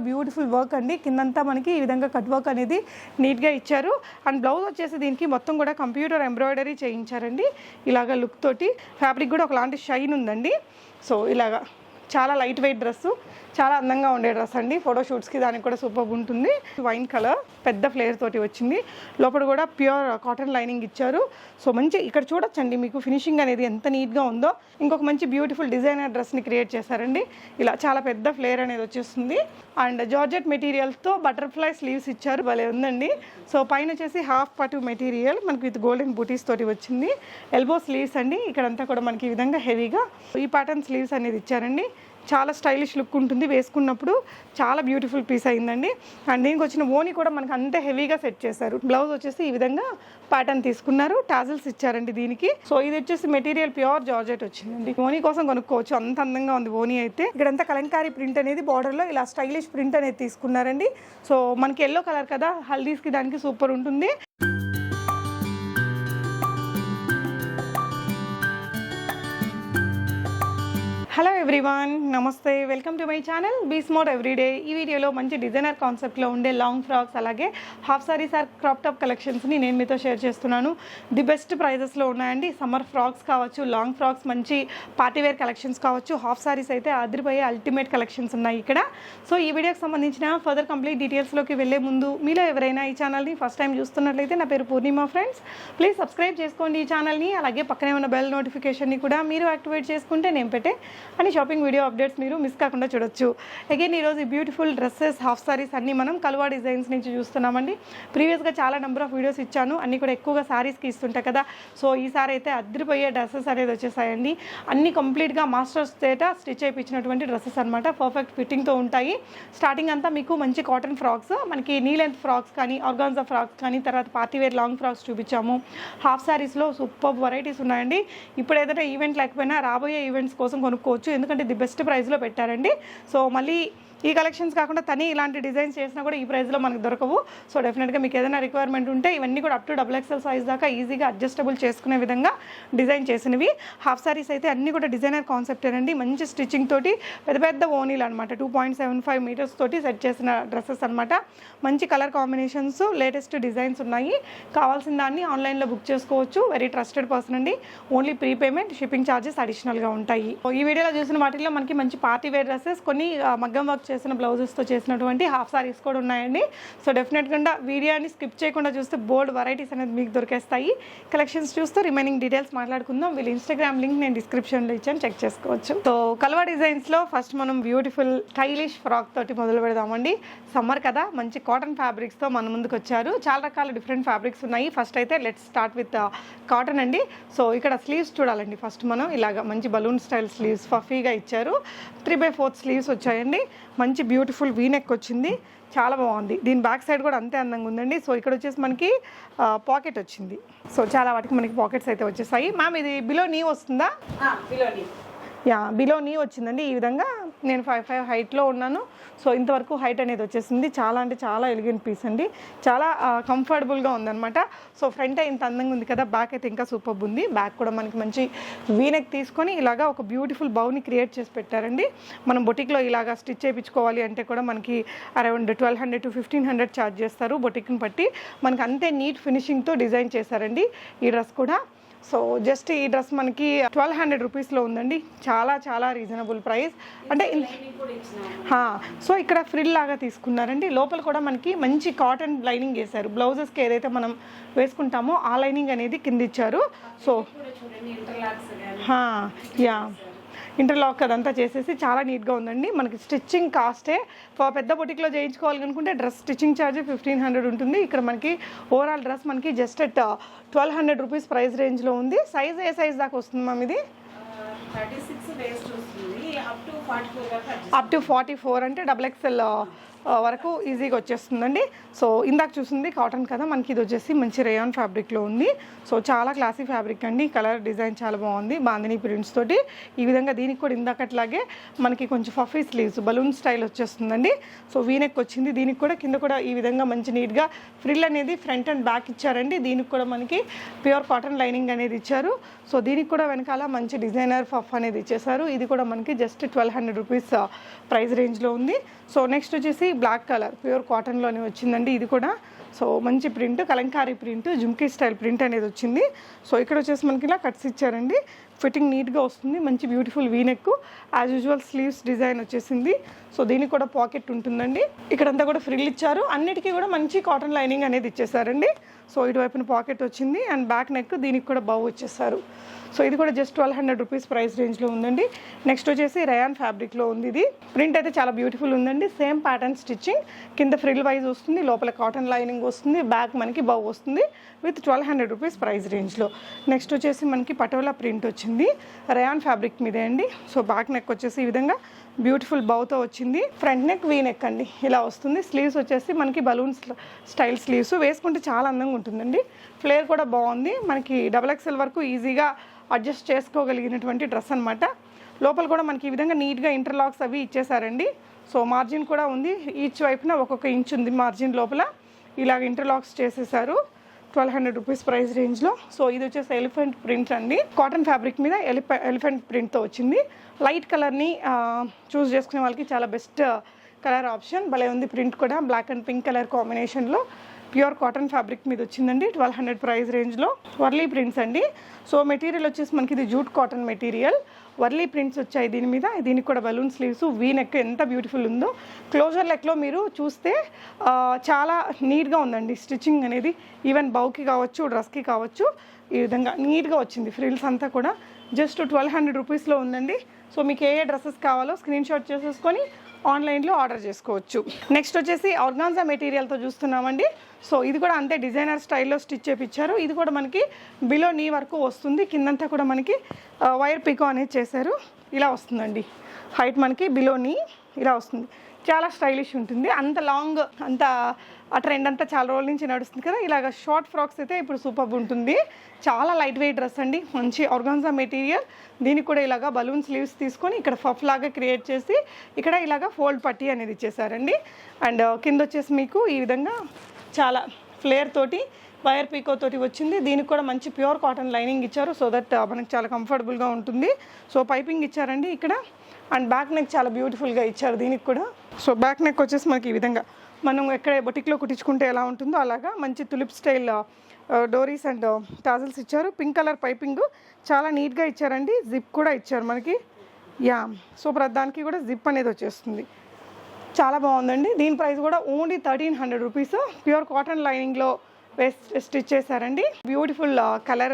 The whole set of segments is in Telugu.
బ్యూటిఫుల్ వర్క్ అండి. కిందంతా మనకి ఈ విధంగా కట్ వర్క్ అనేది నీట్గా ఇచ్చారు. అండ్ బ్లౌజ్ వచ్చేసి దీనికి మొత్తం కూడా కంప్యూటర్ ఎంబ్రాయిడరీ చేయించారండి. ఇలాగ లుక్ తోటి ఫ్యాబ్రిక్ కూడా ఒకలాంటి షైన్ ఉందండి. సో ఇలాగా చాలా లైట్ వెయిట్ డ్రెస్సు, చాలా అందంగా ఉండే డ్రెస్ అండి. ఫోటోషూట్స్కి దానికి కూడా సూపర్ ఉంటుంది. వైన్ కలర్ పెద్ద ఫ్లేర్ తోటి వచ్చింది. లోపల కూడా ప్యూర్ కాటన్ లైనింగ్ ఇచ్చారు. సో మంచి ఇక్కడ చూడొచ్చండి మీకు ఫినిషింగ్ అనేది ఎంత నీట్గా ఉందో. ఇంకొక మంచి బ్యూటిఫుల్ డిజైనర్ డ్రెస్ని క్రియేట్ చేశారండి. ఇలా చాలా పెద్ద ఫ్లేర్ అనేది వచ్చేస్తుంది. అండ్ జార్జెట్ మెటీరియల్తో బటర్ఫ్లై స్లీవ్స్ ఇచ్చారు, భలే ఉందండి. సో పైన వచ్చేసి హాఫ్ పటు మెటీరియల్ మనకి విత్ గోల్డెన్ బూటీస్ తోటి వచ్చింది. ఎల్బో స్లీవ్స్ అండి. ఇక్కడంతా కూడా మనకి ఈ విధంగా హెవీగా ఈ ప్యాటర్న్ స్లీవ్స్ అనేది ఇచ్చారండి. చాలా స్టైలిష్ లుక్ ఉంటుంది, వేసుకున్నప్పుడు చాలా బ్యూటిఫుల్ పీస్ అయిందండి. అండ్ దీనికి వచ్చిన ఓని కూడా మనకు అంతే హెవీగా సెట్ చేశారు. బ్లౌజ్ వచ్చేసి ఈ విధంగా ప్యాటర్న్ తీసుకున్నారు, టాజిల్స్ ఇచ్చారండి దీనికి. సో ఇది వచ్చేసి మెటీరియల్ ప్యూర్ జార్జెట్ వచ్చిందండి. ఓని కోసం కొనుక్కోవచ్చు, అంత అందంగా ఉంది ఓని అయితే. ఇక్కడంతా కలంకారీ ప్రింట్ అనేది బార్డర్లో ఇలా స్టైలిష్ ప్రింట్ అనేది తీసుకున్నారండి. సో మనకి ఎల్లో కలర్ కదా, హల్దీస్కి దానికి సూపర్ ఉంటుంది. హలో ఎవ్రీవన్, నమస్తే, welcome to my channel be smart everyday. ఈ వీడియోలో మంచి డిజైనర్ కాన్సెప్ట్లో ఉండే లాంగ్ ఫ్రాక్స్ అలాగే half saris or crop top కలెక్షన్స్ని నేను మీతో షేర్ చేస్తున్నాను. ది బెస్ట్ ప్రైజెస్లో ఉన్నాయండి. సమ్మర్ ఫ్రాక్స్ కావచ్చు, లాంగ్ ఫ్రాక్స్, మంచి పార్టీవేర్ కలెక్షన్స్ కావచ్చు, హాఫ్ సారీస్ అయితే అదిరిపోయే అల్టిమేట్ కలెక్షన్స్ ఉన్నాయి ఇక్కడ. సో ఈ వీడియోకి సంబంధించిన ఫర్దర్ కంప్లీట్ డీటెయిల్స్లోకి వెళ్ళే ముందు మీలో ఎవరైనా ఈ ఛానల్ని ఫస్ట్ టైం చూస్తున్నట్లయితే, నా పేరు పూర్ణిమ ఫ్రెండ్స్, ప్లీజ్ సబ్స్క్రైబ్ చేసుకోండి ఈ ఛానల్ని. అలాగే పక్కనే ఉన్న బెల్ నోటిఫికేషన్ని కూడా మీరు యాక్టివేట్ చేసుకుంటే నేను పెట్టే అని షాపింగ్ వీడియో అప్డేట్స్ మీరు మిస్ కాకుండా చూడొచ్చు. అగైన్ ఈరోజు ఈ బ్యూటిఫుల్ డ్రెస్సెస్, హాఫ్ సారీస్ అన్నీ మనం కల్వా డిజైన్స్ నుంచి చూస్తున్నామండి. ప్రీవియస్గా చాలా నెంబర్ ఆఫ్ వీడియోస్ ఇచ్చాను, అన్నీ కూడా ఎక్కువగా సారీస్కి ఇస్తుంటాయి కదా. సో ఈసారి అయితే అద్దరిపోయే డ్రెస్సెస్ అనేది వచ్చేసాయండి. అన్నీ కంప్లీట్గా మాస్టర్స్ చేత స్టిచ్ చేయించినటువంటి డ్రెస్సెస్ అనమాట. పర్ఫెక్ట్ ఫిట్టింగ్తో ఉంటాయి. స్టార్టింగ్ అంతా మీకు మంచి కాటన్ ఫ్రాక్స్, మనకి నీ లెంత్ ఫ్రాక్స్ కానీ, ఆర్గాన్జా ఫ్రాక్స్ కానీ, తర్వాత పార్టీవేర్ లాంగ్ ఫ్రాక్స్ చూపించాము. హాఫ్ సారీస్లో సూపర్ వెరైటీస్ ఉన్నాయండి. ఇప్పుడు ఏదైనా ఈవెంట్ లేకపోయినా రాబోయే ఈవెంట్స్ కోసం కొనుక్కోవచ్చు, ఎందుకంటే ది బెస్ట్ ప్రైస్లో పెట్టారండి. సో మళ్ళీ ఈ కలెక్షన్స్ కాకుండా తని ఇలాంటి డిజైన్స్ చేసినా కూడా ఈ ప్రైస్లో మనకు దొరకవు. సో డెఫినెట్గా మీకు ఏదైనా రిక్వైర్మెంట్ ఉంటే ఇవన్నీ కూడా అప్ టు XXL సైజ్ దాకా ఈజీగా అడ్జస్టబుల్ చేసుకునే విధంగా డిజైన్ చేసినవి. హాఫ్ సారీస్ అయితే అన్నీ కూడా డిజైనర్ కాన్సెప్టేనండి. మంచి స్టిచ్చింగ్ తోటి పెద్ద పెద్ద ఓనీలు అనమాట, 2.75 మీటర్స్ తోటి సెట్ చేసిన డ్రెస్సెస్ అనమాట. మంచి కలర్ కాంబినేషన్స్, లేటెస్ట్ డిజైన్స్ ఉన్నాయి. కావాల్సిన దాన్ని ఆన్లైన్లో బుక్ చేసుకోవచ్చు. వెరీ ట్రస్టెడ్ పర్సన్ అండి. Only pre payment, shipping charges అడిషనల్గా ఉంటాయి. ఈ వీడియోలో చూసిన వాటిల్లో మనకి మంచి పార్టీ వేర్ డ్రెస్సెస్, కొన్ని మగ్గం వర్క్ చేసిన బ్లౌజెస్తో చేసినటువంటి హాఫ్ సారీస్ కూడా ఉన్నాయండి. సో డెఫినెట్గా వీడియోని స్కిప్ చేయకుండా చూస్తే బోల్డ్ వెరైటీస్ అనేది మీకు దొరికేస్తాయి. కలెక్షన్స్ చూస్తూ రిమైనింగ్ డీటెయిల్స్ మాట్లాడుకుందాం. వీళ్ళ ఇన్స్టాగ్రామ్ లింక్ నేను డిస్క్రిప్షన్లో ఇచ్చాను, చెక్ చేసుకోవచ్చు. సో కల్వా డిజైన్స్లో ఫస్ట్ మనం బ్యూటిఫుల్ స్టైలిష్ ఫ్రాక్ తోటి మొదలు పెడదామండి. సమ్మర్ కదా, మంచి కాటన్ ఫ్యాబ్రిక్స్తో మన ముందుకు వచ్చారు. చాలా రకాల డిఫరెంట్ ఫ్యాబ్రిక్స్ ఉన్నాయి. ఫస్ట్ అయితే లెట్స్ స్టార్ట్ విత్ కాటన్ అండి. సో ఇక్కడ స్లీవ్స్ చూడాలండి. ఫస్ట్ మనం ఇలాగ మంచి బలూన్ స్టైల్ స్లీవ్స్ ఫఫీగా ఇచ్చారు. 3/4 స్లీవ్స్ వచ్చాయండి. మంచి బ్యూటిఫుల్ వీనెక్ వచ్చింది, చాలా బాగుంది. దీని బ్యాక్ సైడ్ కూడా అంతే అందంగా ఉందండి. సో ఇక్కడ వచ్చేసి మనకి పాకెట్ వచ్చింది. సో చాలా వాటికి మనకి పాకెట్స్ అయితే వచ్చేసాయి. మ్యామ్ ఇది బిలో నీ వస్తుందా? బిలో నీ వచ్చిందండి. ఈ విధంగా నేను 5'5" హైట్లో ఉన్నాను. సో ఇంతవరకు హైట్ అనేది వచ్చేసింది. చాలా అంటే చాలా ఎలిగెంట్ పీస్ అండి. చాలా కంఫర్టబుల్గా ఉందన్నమాట. సో ఫ్రంట్ ఇంత అందంగా ఉంది కదా, బ్యాక్ అయితే ఇంకా సూపర్ ఉంది. బ్యాక్ కూడా మనకి మంచి వీనెక్ తీసుకొని ఇలాగా ఒక బ్యూటిఫుల్ బౌని క్రియేట్ చేసి పెట్టారండి. మనం బొటిక్లో ఇలాగా స్టిచ్ చేయించుకోవాలి అంటే కూడా మనకి అరౌండ్ 1200 to 1500 ఛార్జ్ చేస్తారు బొటిక్ని బట్టి. మనకి అంతే నీట్ ఫినిషింగ్తో డిజైన్ చేశారండి ఈ డ్రెస్ కూడా. సో జస్ట్ ఈ డ్రెస్ మనకి 1200 రూపీస్లో ఉందండి. చాలా చాలా రీజనబుల్ ప్రైస్ అంటే. సో ఇక్కడ ఫ్రిల్ లాగా తీసుకున్నారండి. లోపల కూడా మనకి మంచి కాటన్ లైనింగ్ వేశారు. బ్లౌజెస్కి ఏదైతే మనం వేసుకుంటామో ఆ లైనింగ్ అనేది కింద ఇచ్చారు. సో ఇంటర్లాక్ అదంతా చేసేసి చాలా నీట్గా ఉందండి. మనకి స్టిచ్చింగ్ కాస్టే పెద్ద బొటిక్లో చేయించుకోవాలి అనుకుంటే డ్రెస్ స్టిచ్చింగ్ ఛార్జ్ 1500 ఉంటుంది. ఇక్కడ మనకి ఓవరాల్ డ్రెస్ మనకి జస్ట్ అట్ 1200 రూపీస్ ప్రైస్ రేంజ్లో ఉంది. సైజ్ ఏ సైజ్ దాకా వస్తుంది మ్యామ్ ఇది? 36 వేస్ట్ వస్తుంది, అప్ టు 44 అప్ టు 44 అంటే XXL వరకు ఈజీగా వచ్చేస్తుందండి. సో ఇందాక చూసింది కాటన్ కదా, మనకి ఇది వచ్చేసి మంచి రేయాన్ ఫ్యాబ్రిక్లో ఉంది. సో చాలా క్లాసీ ఫ్యాబ్రిక్ అండి. కలర్ డిజైన్ చాలా బాగుంది, బాందిని ప్రింట్స్ తోటి. ఈ విధంగా దీనికి కూడా ఇందాకట్లాగే మనకి కొంచెం ఫఫీ స్లీవ్స్ బలూన్ స్టైల్ వచ్చేస్తుందండి. సో వీనెక్ వచ్చింది. దీనికి కూడా కింద కూడా ఈ విధంగా మంచి నీట్గా ఫ్రిల్ అనేది ఫ్రంట్ అండ్ బ్యాక్ ఇచ్చారండి. దీనికి కూడా మనకి ప్యూర్ కాటన్ లైనింగ్ అనేది ఇచ్చారు. సో దీనికి కూడా వెనకాల మంచి డిజైనర్ ఫఫ్ అనేది ఇచ్చేసారు. ఇది కూడా మనకి జస్ట్ 1200 రూపీస్ ప్రైస్ రేంజ్లో ఉంది. సో నెక్స్ట్ వచ్చేసి బ్లాక్ కలర్ ప్యూర్ కాటన్లోనే వచ్చిందండి. ఇది కూడా సో మంచి print, Kalamkari print, jhumki style print అనేది వచ్చింది. సో ఇక్కడ వచ్చేసి మనకి ఇలా కట్స్ ఇచ్చారండి. ఫిట్టింగ్ నీట్గా వస్తుంది, మంచి beautiful V-neck, as usual sleeves design వచ్చేసింది. సో దీనికి కూడా పాకెట్ ఉంటుందండి. ఇక్కడంతా కూడా ఫ్రిల్ ఇచ్చారు. అన్నిటికీ కూడా మంచి కాటన్ లైనింగ్ అనేది ఇచ్చేసారండి. సో ఇటువైపున పాకెట్ వచ్చింది అండ్ బ్యాక్ నెక్, దీనికి కూడా బౌ వచ్చేసారు. సో ఇది కూడా జస్ట్ 1200 రూపీస్ ప్రైస్ రేంజ్లో ఉందండి. నెక్స్ట్ వచ్చేసి రయాన్ ఫ్యాబ్రిక్లో ఉంది. ఇది ప్రింట్ అయితే చాలా బ్యూటిఫుల్ ఉందండి. సేమ్ ప్యాటర్న్ స్టిచ్చింగ్, కింద ఫ్రిల్ వైజ్ వస్తుంది, లోపల కాటన్ లైనింగ్ వస్తుంది, బ్యాక్ మనకి బౌ వస్తుంది విత్ 1200 రూపీస్ ప్రైస్ రేంజ్లో. నెక్స్ట్ వచ్చేసి మనకి పటోలా ప్రింట్ వచ్చింది, రయాన్ ఫ్యాబ్రిక్ మీదే అండి. సో బ్యాక్ నెక్ వచ్చేసి ఈ విధంగా బ్యూటిఫుల్ బౌతో వచ్చింది. ఫ్రంట్ నెక్ వీ నెక్ అండి ఇలా వస్తుంది. స్లీవ్స్ వచ్చేసి మనకి బలూన్ స్టైల్ స్లీవ్స్, వేసుకుంటే చాలా అందంగా ఉంటుందండి. ఫ్లేర్ కూడా బాగుంది. మనకి XXL వరకు ఈజీగా అడ్జస్ట్ చేసుకోగలిగినటువంటి డ్రెస్ అనమాట. లోపల కూడా మనకి ఈ విధంగా నీట్గా ఇంటర్లాక్స్ అవి ఇచ్చేసారండి. సో మార్జిన్ కూడా ఉంది, ఈచ్ వైపున ఒక్కొక్క ఇంచ్ ఉంది మార్జిన్ లోపల. ఇలాగ ఇంటర్లాక్స్ చేసేసారు 1200 రూపీస్ ప్రైస్ రేంజ్లో. సో ఇది వచ్చేసి ఎలిఫెంట్ ప్రింట్ అండి. కాటన్ ఫ్యాబ్రిక్ మీద ఎలిఫెంట్ ప్రింట్తో వచ్చింది. లైట్ కలర్ని చూస్ చేసుకునే వాళ్ళకి చాలా బెస్ట్ కలర్ ఆప్షన్. భలే ఉంది ప్రింట్ కూడా, బ్లాక్ అండ్ పింక్ కలర్ కాంబినేషన్లో ప్యూర్ కాటన్ ఫ్యాబ్రిక్ మీద వచ్చిందండి. 1200 ప్రైస్ రేంజ్లో. వర్లీ ప్రింట్స్ అండి. సో మెటీరియల్ వచ్చేసి మనకి ఇది jute cotton material, Warli prints వచ్చాయి దీని మీద. దీనికి కూడా బలూన్ స్లీవ్స్, వీ నెక్ ఎంత బ్యూటిఫుల్ ఉందో. క్లోజర్ లెక్లో మీరు చూస్తే చాలా నీట్గా ఉందండి స్టిచ్చింగ్ అనేది. ఈవెన్ బౌకి కావచ్చు, డ్రెస్కి కావచ్చు, ఈ విధంగా నీట్గా వచ్చింది. ఫ్రిల్స్ అంతా కూడా జస్ట్ 1200 రూపీస్లో ఉందండి. సో మీకు ఏ డ్రెస్సెస్ కావాలో స్క్రీన్ షాట్ చేసేసుకొని ఆన్లైన్లో ఆర్డర్ చేసుకోవచ్చు. నెక్స్ట్ వచ్చేసి ఆర్గాన్జా మెటీరియల్తో చూస్తున్నామండి. సో ఇది కూడా అంతే డిజైనర్ స్టైల్లో స్టిచ్ చేయించారు. ఇది కూడా మనకి బిలో నీ వరకు వస్తుంది. కిందంతా కూడా మనకి వైర్ పికో అనేది చేశారు. ఇలా వస్తుందండి హైట్, మనకి బిలో నీ ఇలా వస్తుంది. చాలా స్టైలిష్ ఉంటుంది. అంత లాంగ్, అంత ఆ ట్రెండ్ అంతా చాలా రోజుల నుంచి నడుస్తుంది కదా. ఇలాగ షార్ట్ ఫ్రాక్స్ అయితే ఇప్పుడు సూపర్ ఉంటుంది. చాలా లైట్ వెయిట్ డ్రెస్ అండి, మంచి ఆర్గాన్జా మెటీరియల్. దీనికి కూడా ఇలాగా బలూన్ స్లీవ్స్ తీసుకొని ఇక్కడ ఫఫ్ లాగా క్రియేట్ చేసి ఇక్కడ ఇలాగా ఫోల్డ్ పట్టీ అనేది ఇచ్చేసారండి. అండ్ కింద వచ్చేసి మీకు ఈ విధంగా చాలా ఫ్లేర్ తోటి వైర్ పీకో తోటి వచ్చింది. దీనికి కూడా మంచి ప్యూర్ కాటన్ లైనింగ్ ఇచ్చారు. సో దట్ మనకి చాలా కంఫర్టబుల్గా ఉంటుంది. సో పైపింగ్ ఇచ్చారండి ఇక్కడ. అండ్ బ్యాక్ నెక్ చాలా బ్యూటిఫుల్గా ఇచ్చారు దీనికి కూడా. సో బ్యాక్ నెక్ వచ్చేసి మనకి ఈ విధంగా మనం ఎక్కడ బొటిక్లో కుట్టించుకుంటే ఎలా ఉంటుందో అలాగా మంచి తులిప్ స్టైల్ డోరీస్ అండ్ టాజల్స్ ఇచ్చారు. పింక్ కలర్ పైపింగ్ చాలా నీట్గా ఇచ్చారండి. జిప్ కూడా ఇచ్చారు మనకి. యా, సో దానికి కూడా జిప్ అనేది వచ్చేస్తుంది. చాలా బాగుందండి. దీని ప్రైస్ కూడా ఓన్లీ 1300 రూపీస్. ప్యూర్ కాటన్ లైనింగ్లో స్టిచ్ చేశారండి. బ్యూటిఫుల్ కలర్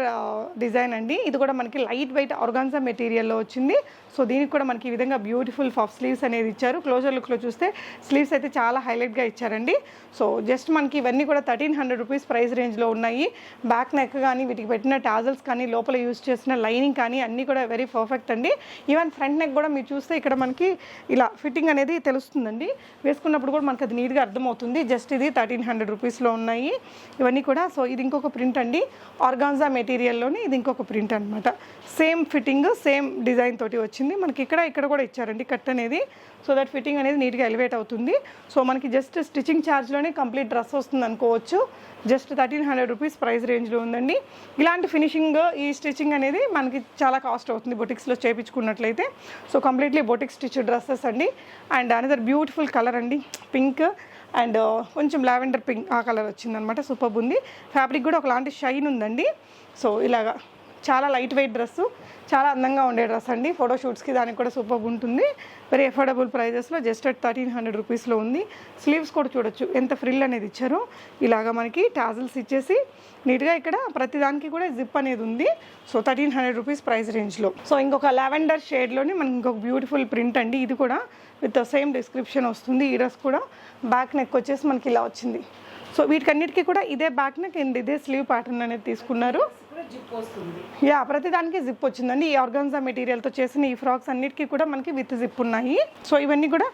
డిజైన్ అండి. ఇది కూడా మనకి లైట్ వెయిట్ ఆర్గాన్జా మెటీరియల్లో వచ్చింది. సో దీనికి కూడా మనకి ఈ విధంగా బ్యూటిఫుల్ పఫ్ స్లీవ్స్ అనేది ఇచ్చారు. క్లోజర్ లుక్లో చూస్తే స్లీవ్స్ అయితే చాలా హైలైట్గా ఇచ్చారండి. సో జస్ట్ మనకి ఇవన్నీ కూడా 1300 రూపీస్ ప్రైస్ రేంజ్లో ఉన్నాయి. బ్యాక్ నెక్ కానీ, వీటికి పెట్టిన టాజల్స్ కానీ, లోపల యూజ్ చేసిన లైనింగ్ కానీ అన్నీ కూడా వెరీ పర్ఫెక్ట్ అండి. ఈవెన్ ఫ్రంట్ నెక్ కూడా మీరు చూస్తే ఇక్కడ మనకి ఇలా ఫిట్టింగ్ అనేది తెలుస్తుందండి. వేసుకున్నప్పుడు కూడా మనకి అది నీట్గా అర్థమవుతుంది. జస్ట్ ఇది 1300 రూపీస్లో ఉన్నాయి ఇవన్నీ కూడా. సో ఇది ఇంకొక ప్రింట్ అండి, ఆర్గాన్జా మెటీరియల్లోని ఇది ఇంకొక ప్రింట్ అనమాట. సేమ్ ఫిట్టింగ్, సేమ్ డిజైన్ తోటి వచ్చింది మనకి. ఇక్కడ కూడా ఇచ్చారండి కట్ అనేది. సో దట్ ఫిట్టింగ్ అనేది నీట్గా ఎలివేట్ అవుతుంది. సో మనకి జస్ట్ స్టిచ్చింగ్ ఛార్జ్లోనే కంప్లీట్ డ్రెస్ వస్తుంది అనుకోవచ్చు. జస్ట్ 1300 రూపీస్ ప్రైస్ రేంజ్లో ఉందండి. ఇలాంటి ఫినిషింగ్, ఈ స్టిచ్చింగ్ అనేది మనకి చాలా కాస్ట్ అవుతుంది బొటిక్స్లో చేయించుకున్నట్లయితే. So completely boutique stitch dresses అండి. అండ్ అనదర్ బ్యూటిఫుల్ కలర్ అండి, పింక్ అండ్ కొంచెం లావెండర్ పింక్ ఆ కలర్ వచ్చిందనమాట. సూపర్ ఉంది. ఫ్యాబ్రిక్ కూడా ఒకలాంటి షైన్ ఉందండి. సో ఇలాగా చాలా లైట్ వెయిట్ డ్రెస్సు, చాలా అందంగా ఉండే డ్రెస్ అండి. ఫోటోషూట్స్కి దానికి కూడా సూపర్ ఉంటుంది. వెరీ అఫోర్డబుల్ ప్రైజెస్లో జస్ట్ 1300 రూపీస్లో ఉంది. స్లీవ్స్ కూడా చూడొచ్చు ఎంత ఫ్రిల్ అనేది ఇచ్చారో. ఇలాగా మనకి టాజల్స్ ఇచ్చేసి నీట్గా ఇక్కడ ప్రతిదానికి కూడా జిప్ అనేది ఉంది. సో 1300 రూపీస్ ప్రైస్ రేంజ్లో. సో ఇంకొక లావెండర్ షేడ్లోని మనకి ఇంకొక బ్యూటిఫుల్ ప్రింట్ అండి. ఇది కూడా విత్ సేమ్ డిస్క్రిప్షన్ వస్తుంది. ఈ డ్రెస్ కూడా బ్యాక్ నెక్ వచ్చేసి మనకి ఇలా వచ్చింది. సో వీటికన్నిటికీ కూడా ఇదే బ్యాక్ నెక్ అండ్ ఇదే స్లీవ్ ప్యాటర్న్ అనేది తీసుకున్నారు. యా, ప్రతిదానికి జిప్ వచ్చిందండి. ఈ ఆర్గాన్జా మెటీరియల్తో చేసిన ఈ ఫ్రాక్స్ అన్నిటికీ కూడా మనకి విత్ జిప్ ఉన్నాయి. సో ఇవన్నీ కూడా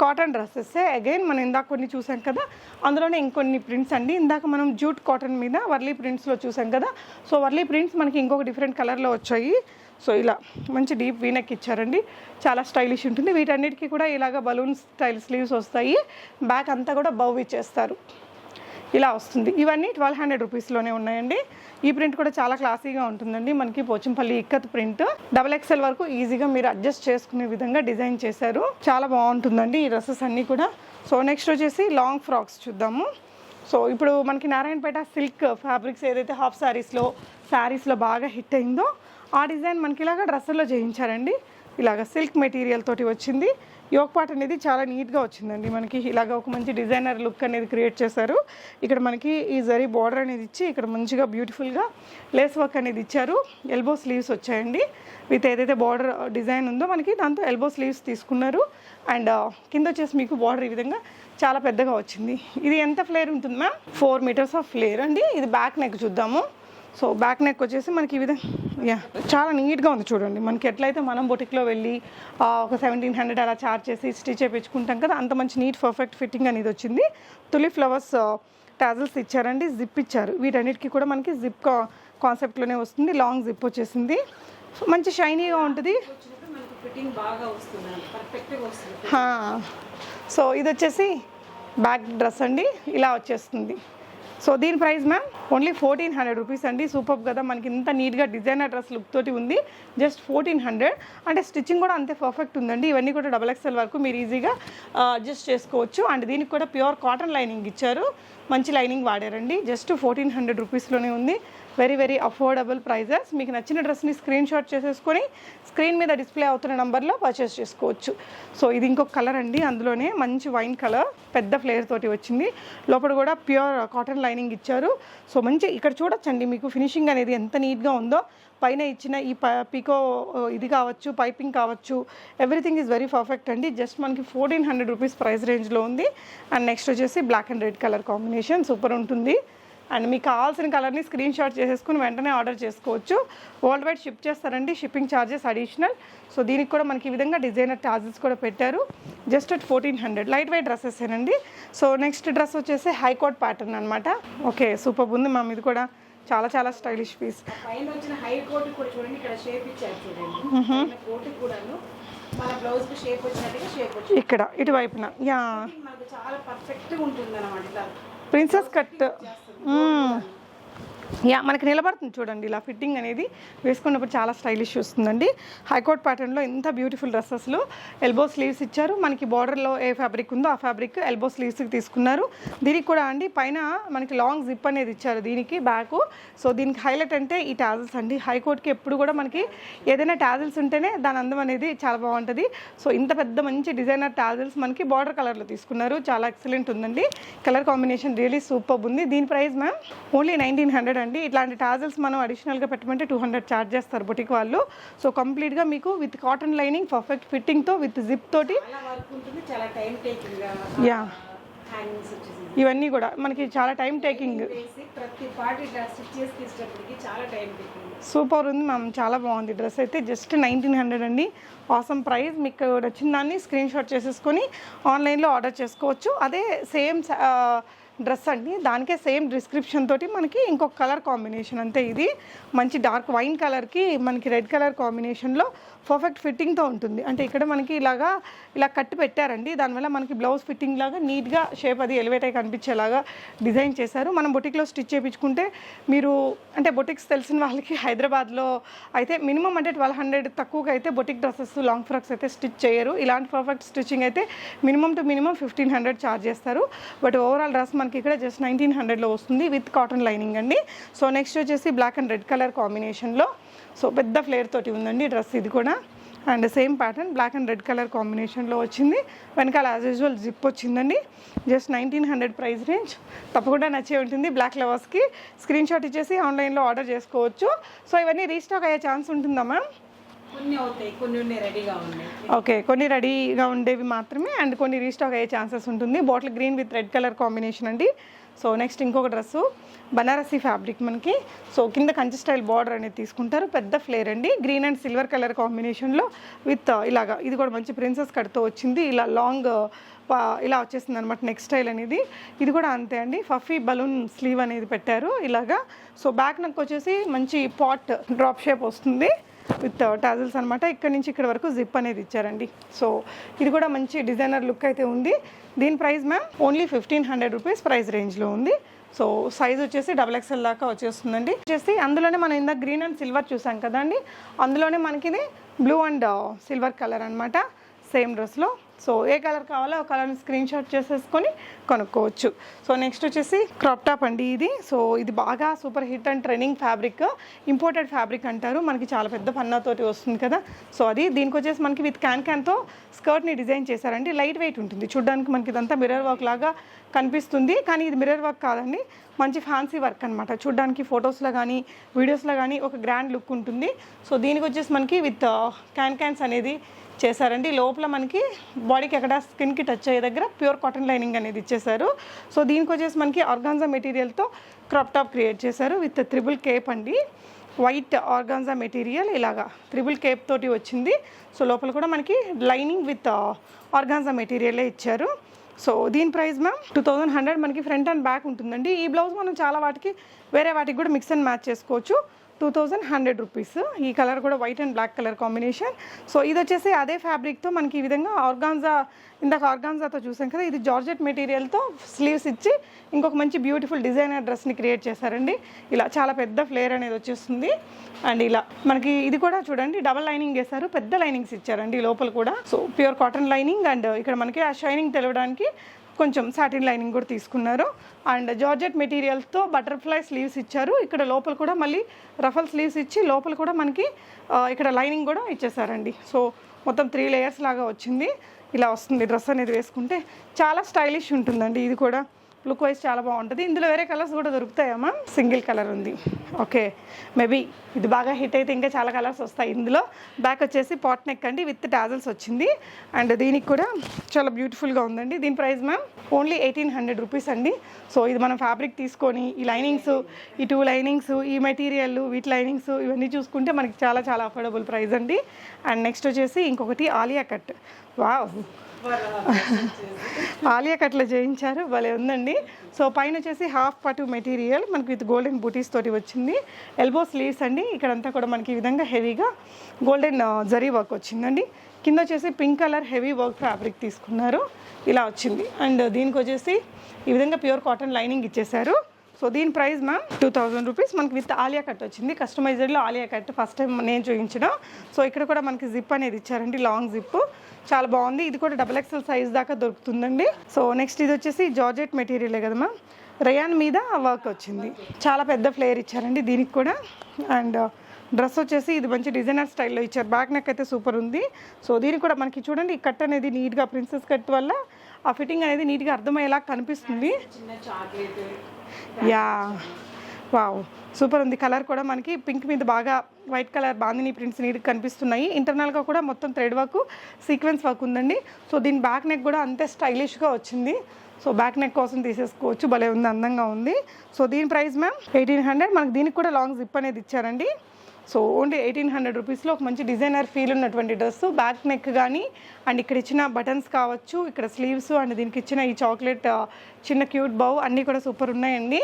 కాటన్ డ్రెస్సెస్ అగైన్ మనం ఇందాక కొన్ని చూసాం కదా, అందులోనే ఇంకొన్ని ప్రింట్స్ అండి. ఇందాక మనం జూట్ కాటన్ మీద వర్లీ ప్రింట్స్లో చూసాం కదా, సో వర్లీ ప్రింట్స్ మనకి ఇంకొక డిఫరెంట్ కలర్లో వచ్చాయి. సో ఇలా మంచి డీప్ వీనెక్ ఇచ్చారండి, చాలా స్టైలిష్ ఉంటుంది. వీటన్నిటికీ కూడా ఇలాగ బలూన్ స్టైల్ స్లీవ్స్ వస్తాయి, బ్యాక్ అంతా కూడా బౌ ఇచ్చేస్తారు, ఇలా వస్తుంది. ఇవన్నీ 1200 రూపీస్లోనే ఉన్నాయండి. ఈ ప్రింట్ కూడా చాలా క్లాసీగా ఉంటుందండి, మనకి పోచంపల్లి ఇక్కత్ ప్రింట్. XXL వరకు ఈజీగా మీరు అడ్జస్ట్ చేసుకునే విధంగా డిజైన్ చేశారు, చాలా బాగుంటుందండి ఈ డ్రెస్సెస్ అన్నీ కూడా. సో నెక్స్ట్ వచ్చేసి లాంగ్ ఫ్రాక్స్ చూద్దాము. సో ఇప్పుడు మనకి నారాయణపేట సిల్క్ ఫ్యాబ్రిక్స్ ఏదైతే హాఫ్ శారీస్లో బాగా హిట్ అయిందో ఆ డిజైన్ మనకి ఇలాగ డ్రెస్సుల్లో చేయించారండి. ఇలాగ సిల్క్ మెటీరియల్ తోటి వచ్చింది. యోక్ పార్ట్ అనేది చాలా నీట్గా వచ్చిందండి, మనకి ఇలాగ ఒక మంచి డిజైనర్ లుక్ అనేది క్రియేట్ చేశారు. ఇక్కడ మనకి ఈ జరీ బార్డర్ అనేది ఇచ్చి ఇక్కడ మంచిగా బ్యూటిఫుల్గా లేస్ వర్క్ అనేది ఇచ్చారు. ఎల్బో స్లీవ్స్ వచ్చాయండి విత్ ఏదైతే బార్డర్ డిజైన్ ఉందో మనకి దాంతో ఎల్బో స్లీవ్స్ తీసుకున్నారు. అండ్ కింద వచ్చేసి మీకు బార్డర్ ఈ విధంగా చాలా పెద్దగా వచ్చింది. ఇది ఎంత ఫ్లేర్ ఉంటుంది మ్యామ్? 4 మీటర్స్ ఆఫ్ ఫ్లేర్ అండి. ఇది బ్యాక్ నెక్ చూద్దాము. సో బ్యాక్ నెక్ వచ్చేసి మనకి ఈ విధంగా చాలా నీట్గా ఉంది చూడండి. మనకి ఎట్లయితే మనం బొటిక్లో వెళ్ళి ఒక 1700 అలా చార్జ్ చేసి స్టిచ్ చేయించుకుంటాం కదా, అంత మంచి నీట్ పర్ఫెక్ట్ ఫిట్టింగ్ అనేది వచ్చింది. తులి ఫ్లవర్స్ టాజల్స్ ఇచ్చారండి, జిప్ ఇచ్చారు. వీటన్నిటికీ కూడా మనకి జిప్ కాన్సెప్ట్లోనే వస్తుంది. లాంగ్ జిప్ వచ్చేసింది, మంచి షైనీగా ఉంటుంది. సో ఇది వచ్చేసి బ్యాక్ డ్రెస్ అండి, ఇలా వచ్చేస్తుంది. సో దీని ప్రైస్ మ్యామ్ ఓన్లీ 1400 రూపీస్ అండి. సూపర్ కదా, మనకి ఇంత నీట్గా డిజైనర్ డ్రెస్ లుక్ తోటి ఉంది. జస్ట్ 1400, అంటే స్టిచ్చింగ్ కూడా అంతే పర్ఫెక్ట్ ఉందండి. ఇవన్నీ కూడా XXL వరకు మీరు ఈజీగా అడ్జస్ట్ చేసుకోవచ్చు. అండ్ దీనికి కూడా ప్యూర్ కాటన్ లైనింగ్ ఇచ్చారు, మంచి లైనింగ్ వాడారండి. జస్ట్ 1400 రూపీస్లోనే ఉంది. Very very affordable prices. మీకు నచ్చిన డ్రెస్ని స్క్రీన్ షాట్ చేసేసుకొని స్క్రీన్ మీద డిస్ప్లే అవుతున్న నెంబర్లో పర్చేస్ చేసుకోవచ్చు. సో ఇది ఇంకొక కలర్ అండి, అందులోనే మంచి వైన్ కలర్ పెద్ద ఫ్లేర్ తోటి వచ్చింది. లోపల కూడా ప్యూర్ కాటన్ లైనింగ్ ఇచ్చారు. సో మంచి ఇక్కడ చూడొచ్చండి మీకు ఫినిషింగ్ అనేది ఎంత నీట్గా ఉందో. పైన ఇచ్చిన ఈ పికో ఇది కావచ్చు, పైపింగ్ కావచ్చు, ఎవ్రీథింగ్ ఈజ్ వెరీ పర్ఫెక్ట్ అండి. జస్ట్ మనకి 1400 రూపీస్ ప్రైస్ రేంజ్లో ఉంది. అండ్ నెక్స్ట్ వచ్చేసి black and red colour combination super ఉంటుంది. అండ్ మీకు కావాల్సిన కలర్ని స్క్రీన్ షాట్ చేసేసుకుని వెంటనే ఆర్డర్ చేసుకోవచ్చు. వరల్డ్ వైడ్ షిప్ చేస్తారండి, షిప్పింగ్ ఛార్జెస్ అడిషనల్. సో దీనికి కూడా మనకి ఈ విధంగా డిజైనర్ ఛార్జెస్ కూడా పెట్టారు. Just at 1400. Light weight dresses ఏనండి. సో నెక్స్ట్ డ్రెస్ వచ్చేసి హైకోట్ ప్యాటర్న్ అనమాట. ఓకే సూపర్ ఉంది మ్యామ్, ఇది కూడా చాలా చాలా స్టైలిష్ పీస్. ఇక్కడ ఇటువైపున యా ప్రిన్సెస్ కట్ యా మనకి నిలబడుతుంది చూడండి, ఇలా ఫిట్టింగ్ అనేది వేసుకున్నప్పుడు చాలా స్టైలిష్ వస్తుందండి. హైకోట్ ప్యాటర్న్లో ఎంత బ్యూటిఫుల్ డ్రెస్సెస్లో ఎల్బో స్లీవ్స్ ఇచ్చారు. మనకి బార్డర్లో ఏ ఫ్యాబ్రిక్ ఉందో ఆ ఫ్యాబ్రిక్ ఎల్బో స్లీవ్స్కి తీసుకున్నారు. దీనికి కూడా అండి పైన మనకి లాంగ్ జిప్ అనేది ఇచ్చారు దీనికి బ్యాక్. సో దీనికి హైలైట్ అంటే ఈ టాజిల్స్ అండి. హైకోట్కి ఎప్పుడు కూడా మనకి ఏదైనా టాజిల్స్ ఉంటేనే దాని అందం అనేది చాలా బాగుంటుంది. సో ఇంత పెద్ద మంచి డిజైనర్ టాజిల్స్ మనకి బార్డర్ కలర్లో తీసుకున్నారు, చాలా ఎక్సలెంట్ ఉందండి. కలర్ కాంబినేషన్ రియలీ సూపర్ ఉంది. దీని ప్రైస్ మ్యామ్ ఓన్లీ 1900 అండి. ఇట్లాంటి టాజిల్స్ మనం అడిషనల్గా పెట్టమంటే 200 ఛార్జ్ చేస్తారు బొటిక్ వాళ్ళు. సో కంప్లీట్గా మీకు విత్ కాటన్ లైనింగ్ పర్ఫెక్ట్ ఫిట్టింగ్తో విత్ జిప్ తోటి యా ఇవన్నీ కూడా మనకి చాలా టైం టేకింగ్. సూపర్ ఉంది మ్యామ్, చాలా బాగుంది డ్రెస్ అయితే. జస్ట్ 1900 అండి, ఆసమ్ ప్రైస్. మీకు నచ్చిన దాన్ని స్క్రీన్ షాట్ చేసేసుకొని ఆన్లైన్లో ఆర్డర్ చేసుకోవచ్చు. అదే సేమ్ డ్రెస్ అండి, దానికే సేమ్ డిస్క్రిప్షన్ తోటి మనకి ఇంకొక కలర్ కాంబినేషన్ అంతే. ఇది మంచి డార్క్ వైన్ కలర్కి మనకి రెడ్ కలర్ కాంబినేషన్లో పర్ఫెక్ట్ ఫిట్టింగ్తో ఉంటుంది. అంటే ఇక్కడ మనకి ఇలా కట్టి పెట్టారండి, దానివల్ల మనకి బ్లౌజ్ ఫిట్టింగ్ లాగా నీట్గా షేప్ అది ఎలివేట్ అయి కనిపించేలాగా డిజైన్ చేశారు. మనం బొటిక్లో స్టిచ్ చేయించుకుంటే మీరు అంటే బొటిక్స్ తెలిసిన వాళ్ళకి హైదరాబాద్లో అయితే మినిమం అంటే 1200 తక్కువగా అయితే బొటిక్ డ్రెస్సెస్ లాంగ్ ఫ్రాక్స్ అయితే స్టిచ్ చేయరు. ఇలాంటి పర్ఫెక్ట్ స్టిచ్చింగ్ అయితే మినిమం టు మినిమం 1500 ఛార్జ్ చేస్తారు. బట్ ఓవరాల్ డ్రెస్ మనకి ఇక్కడ జస్ట్ 1900లో వస్తుంది విత్ కాటన్ లైనింగ్ అండి. సో నెక్స్ట్ వచ్చేసి బ్లాక్ అండ్ రెడ్ కలర్ కాంబినేషన్లో సో పెద్ద ఫ్లేర్ తోటి ఉందండి డ్రెస్ ఇది కూడా. And same pattern black and red colour కాంబినేషన్లో వచ్చింది. వెనకాల యాజ్ యూజువల్ జిప్ వచ్చిందండి. Just 1900 price range. తప్పకుండా నచ్చే ఉంటుంది. బ్లాక్ లవర్స్కి స్క్రీన్ షాట్ ఇచ్చేసి ఆన్లైన్లో ఆర్డర్ చేసుకోవచ్చు. సో ఇవన్నీ రీస్టాక్ అయ్యే ఛాన్స్ ఉంటుందా మ్యామ్? ఓకే, కొన్ని రెడీగా ఉండేవి మాత్రమే అండ్ కొన్ని రీస్టాక్ అయ్యే ఛాన్సెస్ ఉంటుంది. Bottle green with red colour combination అండి. సో నెక్స్ట్ ఇంకొక డ్రెస్సు బనారసీ ఫ్యాబ్రిక్ మనకి. సో కింద కంచి స్టైల్ బార్డర్ అనేది తీసుకుంటారు, పెద్ద ఫ్లేర్ అండి, గ్రీన్ అండ్ సిల్వర్ కలర్ కాంబినేషన్లో విత్ ఇలాగా. ఇది కూడా మంచి ప్రిన్సెస్ కట్తో వచ్చింది, ఇలా లాంగ్ ఇలా వచ్చేసింది అనమాట నెక్ స్టైల్ అనేది. ఇది కూడా అంతే అండి, ఫఫీ బలూన్ స్లీవ్ అనేది పెట్టారు ఇలాగా. సో బ్యాక్ నెక్ వచ్చేసి మంచి పాట్ డ్రాప్ షేప్ వస్తుంది విత్ టాజిల్స్ అనమాట. ఇక్కడ నుంచి ఇక్కడ వరకు జిప్ అనేది ఇచ్చారండి. సో ఇది కూడా మంచి డిజైనర్ లుక్ అయితే ఉంది. దీని price ma'am only 1500 rupees price రేంజ్లో ఉంది. సో సైజ్ వచ్చేసి XXL దాకా వచ్చేస్తుందండి. వచ్చేసి అందులోనే మనం ఇందాక గ్రీన్ అండ్ సిల్వర్ చూసాం కదండి, అందులోనే మనకి ఇది బ్లూ అండ్ సిల్వర్ కలర్ అనమాట సేమ్ డ్రెస్లో. సో ఏ కలర్ కావాలో ఆ కలర్ని స్క్రీన్ షాట్ చేసేసుకొని కొనుక్కోవచ్చు. సో నెక్స్ట్ వచ్చేసి క్రాప్ టాప్ అండి ఇది. సో ఇది బాగా super hit and trending fabric, imported fabric అంటారు, మనకి చాలా పెద్ద పన్నాతోటి వస్తుంది కదా. సో అది దీనికి వచ్చేసి మనకి విత్ క్యాన్తో స్కర్ట్ని డిజైన్ చేశారండి. లైట్ వెయిట్ ఉంటుంది, చూడడానికి మనకి ఇదంతా మిర్రర్ వర్క్ లాగా కనిపిస్తుంది, కానీ ఇది మిర్రర్ వర్క్ కాదండి, మంచి ఫ్యాన్సీ వర్క్ అనమాట. చూడడానికి ఫొటోస్లో కానీ వీడియోస్లో కానీ ఒక గ్రాండ్ లుక్ ఉంటుంది. సో దీనికి వచ్చేసి మనకి విత్ క్యాన్స్ అనేది చేశారండి. లోపల మనకి బాడీకి ఎక్కడ స్కిన్కి టచ్ అయ్యే దగ్గర ప్యూర్ కాటన్ లైనింగ్ అనేది ఇచ్చేసారు. సో దీనికి వచ్చేసి మనకి ఆర్గాన్జా మెటీరియల్తో క్రాప్ టాప్ క్రియేట్ చేశారు విత్ త్రిబుల్ కేప్ అండి, వైట్ ఆర్గాన్జా మెటీరియల్ ఇలాగా త్రిబుల్ కేప్ తోటి వచ్చింది. సో లోపల కూడా మనకి లైనింగ్ విత్ ఆర్గాన్జా మెటీరియలే ఇచ్చారు. సో దీని ప్రైస్ మ్యామ్ 2100 మనకి ఫ్రంట్ అండ్ బ్యాక్ ఉంటుందండి. ఈ బ్లౌజ్ మనం చాలా వాటికి వేరే వాటికి కూడా మిక్స్ అండ్ మ్యాచ్ చేసుకోవచ్చు. 2100 రూపీస్. ఈ కలర్ కూడా white and black colour combination. So ఇది వచ్చేసి అదే ఫ్యాబ్రిక్తో మనకి ఈ విధంగా ఆర్గాన్జా, ఇందాక ఆర్గాన్జాతో చూసాం కదా, ఇది జార్జెట్ మెటీరియల్తో స్లీవ్స్ ఇచ్చి ఇంకొక మంచి బ్యూటిఫుల్ డిజైనర్ డ్రెస్ని క్రియేట్ చేశారండి. ఇలా చాలా పెద్ద ఫ్లేర్ అనేది వచ్చేస్తుంది. అండ్ ఇలా మనకి ఇది కూడా చూడండి డబల్ లైనింగ్ వేశారు, పెద్ద లైనింగ్స్ ఇచ్చారండి లోపల కూడా. So pure cotton lining and ఇక్కడ మనకి ఆ షైనింగ్ తెలవడానికి కొంచెం సాటిన్ లైనింగ్ కూడా తీసుకున్నారు. అండ్ జార్జెట్ మెటీరియల్తో బటర్ఫ్లై స్లీవ్స్ ఇచ్చారు. ఇక్కడ లోపల కూడా మళ్ళీ రఫల్ స్లీవ్స్ ఇచ్చి లోపల కూడా మనకి ఇక్కడ లైనింగ్ కూడా ఇచ్చేసారండి. సో మొత్తం 3 లేయర్స్ లాగా వచ్చింది. ఇలా వస్తుంది డ్రెస్ అనేది వేసుకుంటే, చాలా స్టైలిష్ ఉంటుందండి. ఇది కూడా లుక్ వైజ్ చాలా బాగుంటుంది. ఇందులో వేరే కలర్స్ కూడా దొరుకుతాయమ్మా, సింగిల్ కలర్ ఉంది. ఓకే, మేబీ ఇది బాగా హిట్ అయితే ఇంకా చాలా కలర్స్ వస్తాయి ఇందులో. బ్యాక్ వచ్చేసి పాట్ నెక్ అండి విత్ టాజల్స్ వచ్చింది. అండ్ దీనికి కూడా చాలా బ్యూటిఫుల్గా ఉందండి. దీని ప్రైస్ మ్యామ్ ఓన్లీ 1800 రూపీస్ అండి. సో ఇది మనం ఫ్యాబ్రిక్ తీసుకొని ఈ లైనింగ్స్, ఈ 2 లైనింగ్స్, ఈ మెటీరియల్, వీటి లైనింగ్స్ ఇవన్నీ చూసుకుంటే మనకి చాలా చాలా అఫోర్డబుల్ ప్రైస్ అండి. అండ్ నెక్స్ట్ వచ్చేసి ఇంకొకటి ఆలియా కట్. వావ్, ఆలియా కట్లో చేయించారు, భలే ఉందండి. సో పైన వచ్చేసి హాఫ్ పటు మెటీరియల్ మనకి విత్ గోల్డెన్ బూటీస్ తోటి వచ్చింది. ఎల్బో స్లీవ్స్ అండి, ఇక్కడంతా కూడా మనకి ఈ విధంగా హెవీగా గోల్డెన్ జరీ వర్క్ వచ్చిందండి. కింద వచ్చేసి pink colour heavy work fabric తీసుకున్నారు, ఇలా వచ్చింది. అండ్ దీనికి వచ్చేసి ఈ విధంగా ప్యూర్ కాటన్ లైనింగ్ ఇచ్చేసారు. సో దీని ప్రైస్ మ్యామ్ 2000 రూపీస్. మనకి విత్ ఆలియా కట్ వచ్చింది, కస్టమైజ్డ్లో ఆలియా కట్ ఫస్ట్ టైం నేను చూపించడం. సో ఇక్కడ కూడా మనకి జిప్ అనేది ఇచ్చారండి, లాంగ్ జిప్, చాలా బాగుంది. ఇది కూడా XXL సైజ్ దాకా దొరుకుతుందండి. సో నెక్స్ట్ ఇది వచ్చేసి జార్జెట్ మెటీరియలే కదా మ్యామ్, రయాన్ మీద వర్క్ వచ్చింది, చాలా పెద్ద ఫ్లేర్ ఇచ్చారండి దీనికి కూడా. అండ్ డ్రెస్ వచ్చేసి ఇది మంచి డిజైనర్ స్టైల్లో ఇచ్చారు. బ్యాక్ నెక్ అయితే సూపర్ ఉంది. సో దీనికి కూడా మనకి చూడండి ఈ కట్ అనేది నీట్గా ప్రిన్సెస్ కట్ వల్ల ఆ ఫిట్టింగ్ అనేది నీట్గా అర్థమయ్యేలా కనిపిస్తుంది. యా, వావ్, సూపర్ ఉంది. కలర్ కూడా మనకి పింక్ మీద బాగా వైట్ కలర్ బాందిని ప్రింట్స్ నీట్గా కనిపిస్తున్నాయి. ఇంటర్నల్గా కూడా మొత్తం థ్రెడ్ వర్క్, సీక్వెన్స్ వర్క్ ఉందండి. సో దీని బ్యాక్ నెక్ కూడా అంతే స్టైలిష్గా వచ్చింది. సో బ్యాక్ నెక్ కోసం తీసేసుకోవచ్చు, భలే ఉంది, అందంగా ఉంది. సో దీని ప్రైస్ మ్యామ్ 1800. మనకి దీనికి కూడా లాంగ్ జిప్ అనేది ఇచ్చారండి. సో ఓన్లీ 1800 రూపీస్లో ఒక మంచి డిజైనర్ ఫీల్ ఉన్నటువంటి డ్రెస్. బ్యాక్ నెక్ కానీ అండ్ ఇక్కడ ఇచ్చిన బటన్స్ కావచ్చు, ఇక్కడ స్లీవ్స్ అండ్ దీనికి ఇచ్చిన ఈ చాక్లెట్ చిన్న క్యూట్ బౌ అన్నీ కూడా సూపర్ ఉన్నాయండి.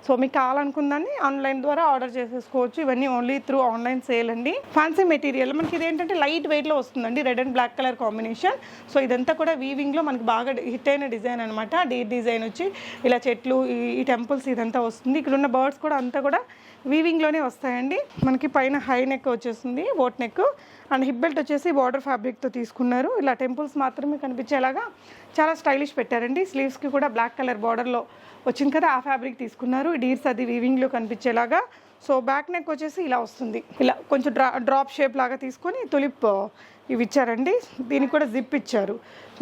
సో మీకు కావాలనుకుందాన్ని ఆన్లైన్ ద్వారా ఆర్డర్ చేసేసుకోవచ్చు. ఇవన్నీ ఓన్లీ త్రూ ఆన్లైన్ సేల్ అండి. ఫ్యాన్సీ మెటీరియల్ మనకి ఇదేంటంటే లైట్ వెయిట్లో వస్తుందండి, red and black colour combination. So ఇదంతా కూడా వీవింగ్లో మనకి బాగా హిట్ అయిన డిజైన్ అనమాట. డీర్ డిజైన్ వచ్చి ఇలా చెట్లు, ఈ టెంపుల్స్ ఇదంతా వస్తుంది. ఇక్కడ ఉన్న బర్డ్స్ కూడా అంతా కూడా వీవింగ్లోనే వస్తాయండి. మనకి పైన హై నెక్ వచ్చేస్తుంది, boat neck, and hip belt వచ్చేసి బార్డర్ ఫ్యాబ్రిక్తో తీసుకున్నారు. ఇలా టెంపుల్స్ మాత్రమే కనిపించేలాగా చాలా స్టైలిష్ పెట్టారండి. స్లీవ్స్కి కూడా బ్లాక్ కలర్ బార్డర్లో వచ్చింది కదా, ఆ ఫ్యాబ్రిక్ తీసుకున్నారు. డీర్స్ అది వీవింగ్లో కనిపించేలాగా. సో బ్యాక్ నెక్ వచ్చేసి ఇలా వస్తుంది, ఇలా కొంచెం డ్రాప్ షేప్ లాగా తీసుకొని తులిప్ ఇవి ఇచ్చారండి. దీనికి కూడా జిప్ ఇచ్చారు.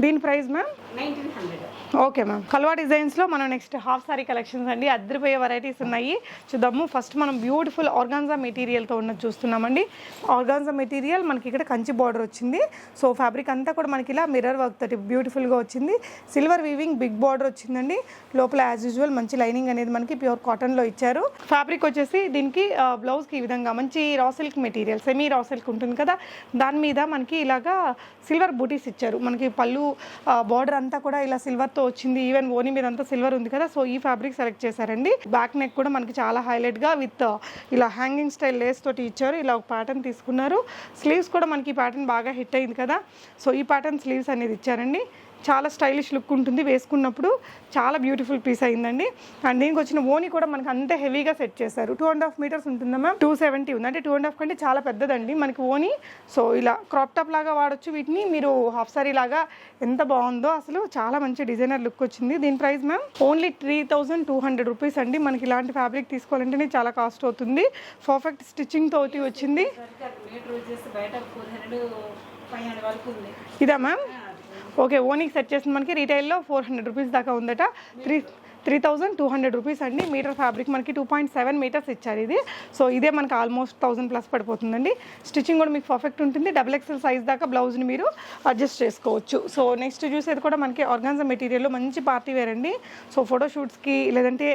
దీని price ma'am 1900. Okay ma'am. Kalva డిజైన్స్లో మనం నెక్స్ట్ హాఫ్ సారీ కలెక్షన్స్ అండి. అద్దరిపోయే వెరైటీస్ ఉన్నాయి, చూద్దాము. ఫస్ట్ మనం బ్యూటిఫుల్ ఆర్గాన్జా మెటీరియల్తో ఉన్నది చూస్తున్నామండి. ఆర్గాన్జా మెటీరియల్ మనకి ఇక్కడ కంచి బార్డర్ వచ్చింది. సో ఫ్యాబ్రిక్ అంతా కూడా మనకి ఇలా మిర్రర్ వర్క్ తోటి బ్యూటిఫుల్గా వచ్చింది. సిల్వర్ వీవింగ్ బిగ్ బార్డర్ వచ్చిందండి. లోపల యాజ్ యూజువల్ మంచి లైనింగ్ అనేది మనకి ప్యూర్ కాటన్లో ఇచ్చారు. ఫ్యాబ్రిక్ వచ్చేసి దీనికి బ్లౌజ్కి ఈ విధంగా మంచి raw silk material, semi raw silk ఉంటుంది కదా, దాని మీద మనకి ఇలాగా సిల్వర్ బూటీస్ ఇచ్చారు. మనకి పళ్ళు బార్డర్ అంతా కూడా ఇలా సిల్వర్తో వచ్చింది. ఈవెన్ ఓని మీద అంతా సిల్వర్ ఉంది కదా, సో ఈ ఫ్యాబ్రిక్ సెలెక్ట్ చేశారండి. బ్యాక్ నెక్ కూడా మనకి చాలా హైలైట్గా విత్ ఇలా హ్యాంగింగ్ స్టైల్ లేస్ తోటి ఇచ్చారు. ఇలా ఒక ప్యాటర్న్ తీసుకున్నారు. స్లీవ్స్ కూడా మనకి ఈ ప్యాటర్న్ బాగా హిట్ అయింది కదా, సో ఈ ప్యాటర్న్ స్లీవ్స్ అనేది ఇచ్చారండి. చాలా స్టైలిష్ లుక్ ఉంటుంది, వేసుకున్నప్పుడు చాలా బ్యూటిఫుల్ పీస్ అయిందండి. అండ్ దీనికి వచ్చిన ఓని కూడా మనకి అంతే హెవీగా సెట్ చేశారు. 2.5 మీటర్స్ ఉంటుందా మ్యామ్? 270 ఉంది, అంటే 2.5 కంటే చాలా పెద్దదండి మనకి ఓని. సో ఇలా క్రాప్ టాప్ లాగా వాడచ్చు వీటిని మీరు, హాఫ్ సారీ లాగా. ఎంత బాగుందో అసలు, చాలా మంచి డిజైనర్ లుక్ వచ్చింది. దీని ప్రైస్ మ్యామ్ ఓన్లీ 3200 రూపీస్ అండి. మనకి ఇలాంటి ఫ్యాబ్రిక్ తీసుకోవాలంటేనే చాలా కాస్ట్ అవుతుంది. పర్ఫెక్ట్ స్టిచ్చింగ్ తోటి వచ్చింది. ఇదా మ్యామ్? ఓకే, ఓనీకి సెట్ చేసిన మనకి రీటైల్లో 400 రూపీస్ దాకా ఉందట. 3200 రూపీస్ అండి. మీటర్ ఫ్యాబ్రిక్ మనకి 2.7 మీటర్స్ ఇచ్చారు ఇది. సో ఇదే మనకి ఆల్మోస్ట్ 1000 ప్లస్ పడిపోతుందండి. స్టిచ్చింగ్ కూడా మీకు పర్ఫెక్ట్ ఉంటుంది. XXL సైజ్ దాకా బ్లౌజ్ని మీరు అడ్జస్ట్ చేసుకోవచ్చు. సో నెక్స్ట్ చూసేది కూడా మనకి ఆర్గాన్జా మెటీరియల్లో మంచి పార్టీ వేర్ అండి. సో ఫోటోషూట్స్కి లేదంటే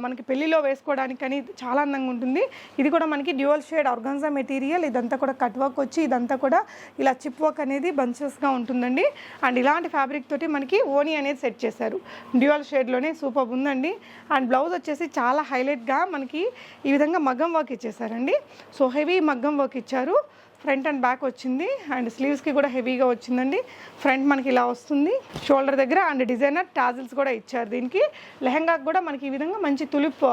మనకి పెళ్లిలో వేసుకోవడానికి కానీ చాలా అందంగా ఉంటుంది. ఇది కూడా మనకి డ్యూయల్ షేడ్ ఆర్గాన్జా మెటీరియల్. ఇదంతా కూడా కట్ వర్క్ వచ్చి ఇదంతా కూడా ఇలా చిప్ వర్క్ అనేది బంచెస్గా ఉంటుందండి. అండ్ ఇలాంటి ఫ్యాబ్రిక్ తోటి మనకి ఓనీ అనేది సెట్ చేశారు. డ్యూయల్ షేడ్లోనే సూపర్ ఉందండి. అండ్ బ్లౌజ్ వచ్చేసి చాలా హైలైట్గా మనకి ఈ విధంగా మగ్గం వర్క్ ఇచ్చేసారండి. సో హెవీ మగ్గం వర్క్ ఇచ్చారు. ఫ్రంట్ అండ్ బ్యాక్ వచ్చింది. అండ్ స్లీవ్స్కి కూడా హెవీగా వచ్చిందండి. ఫ్రంట్ మనకి ఇలా వస్తుంది షోల్డర్ దగ్గర. అండ్ డిజైనర్ టాజిల్స్ కూడా ఇచ్చారు. దీనికి లెహంగాకి కూడా మనకి ఈ విధంగా మంచి తులిప్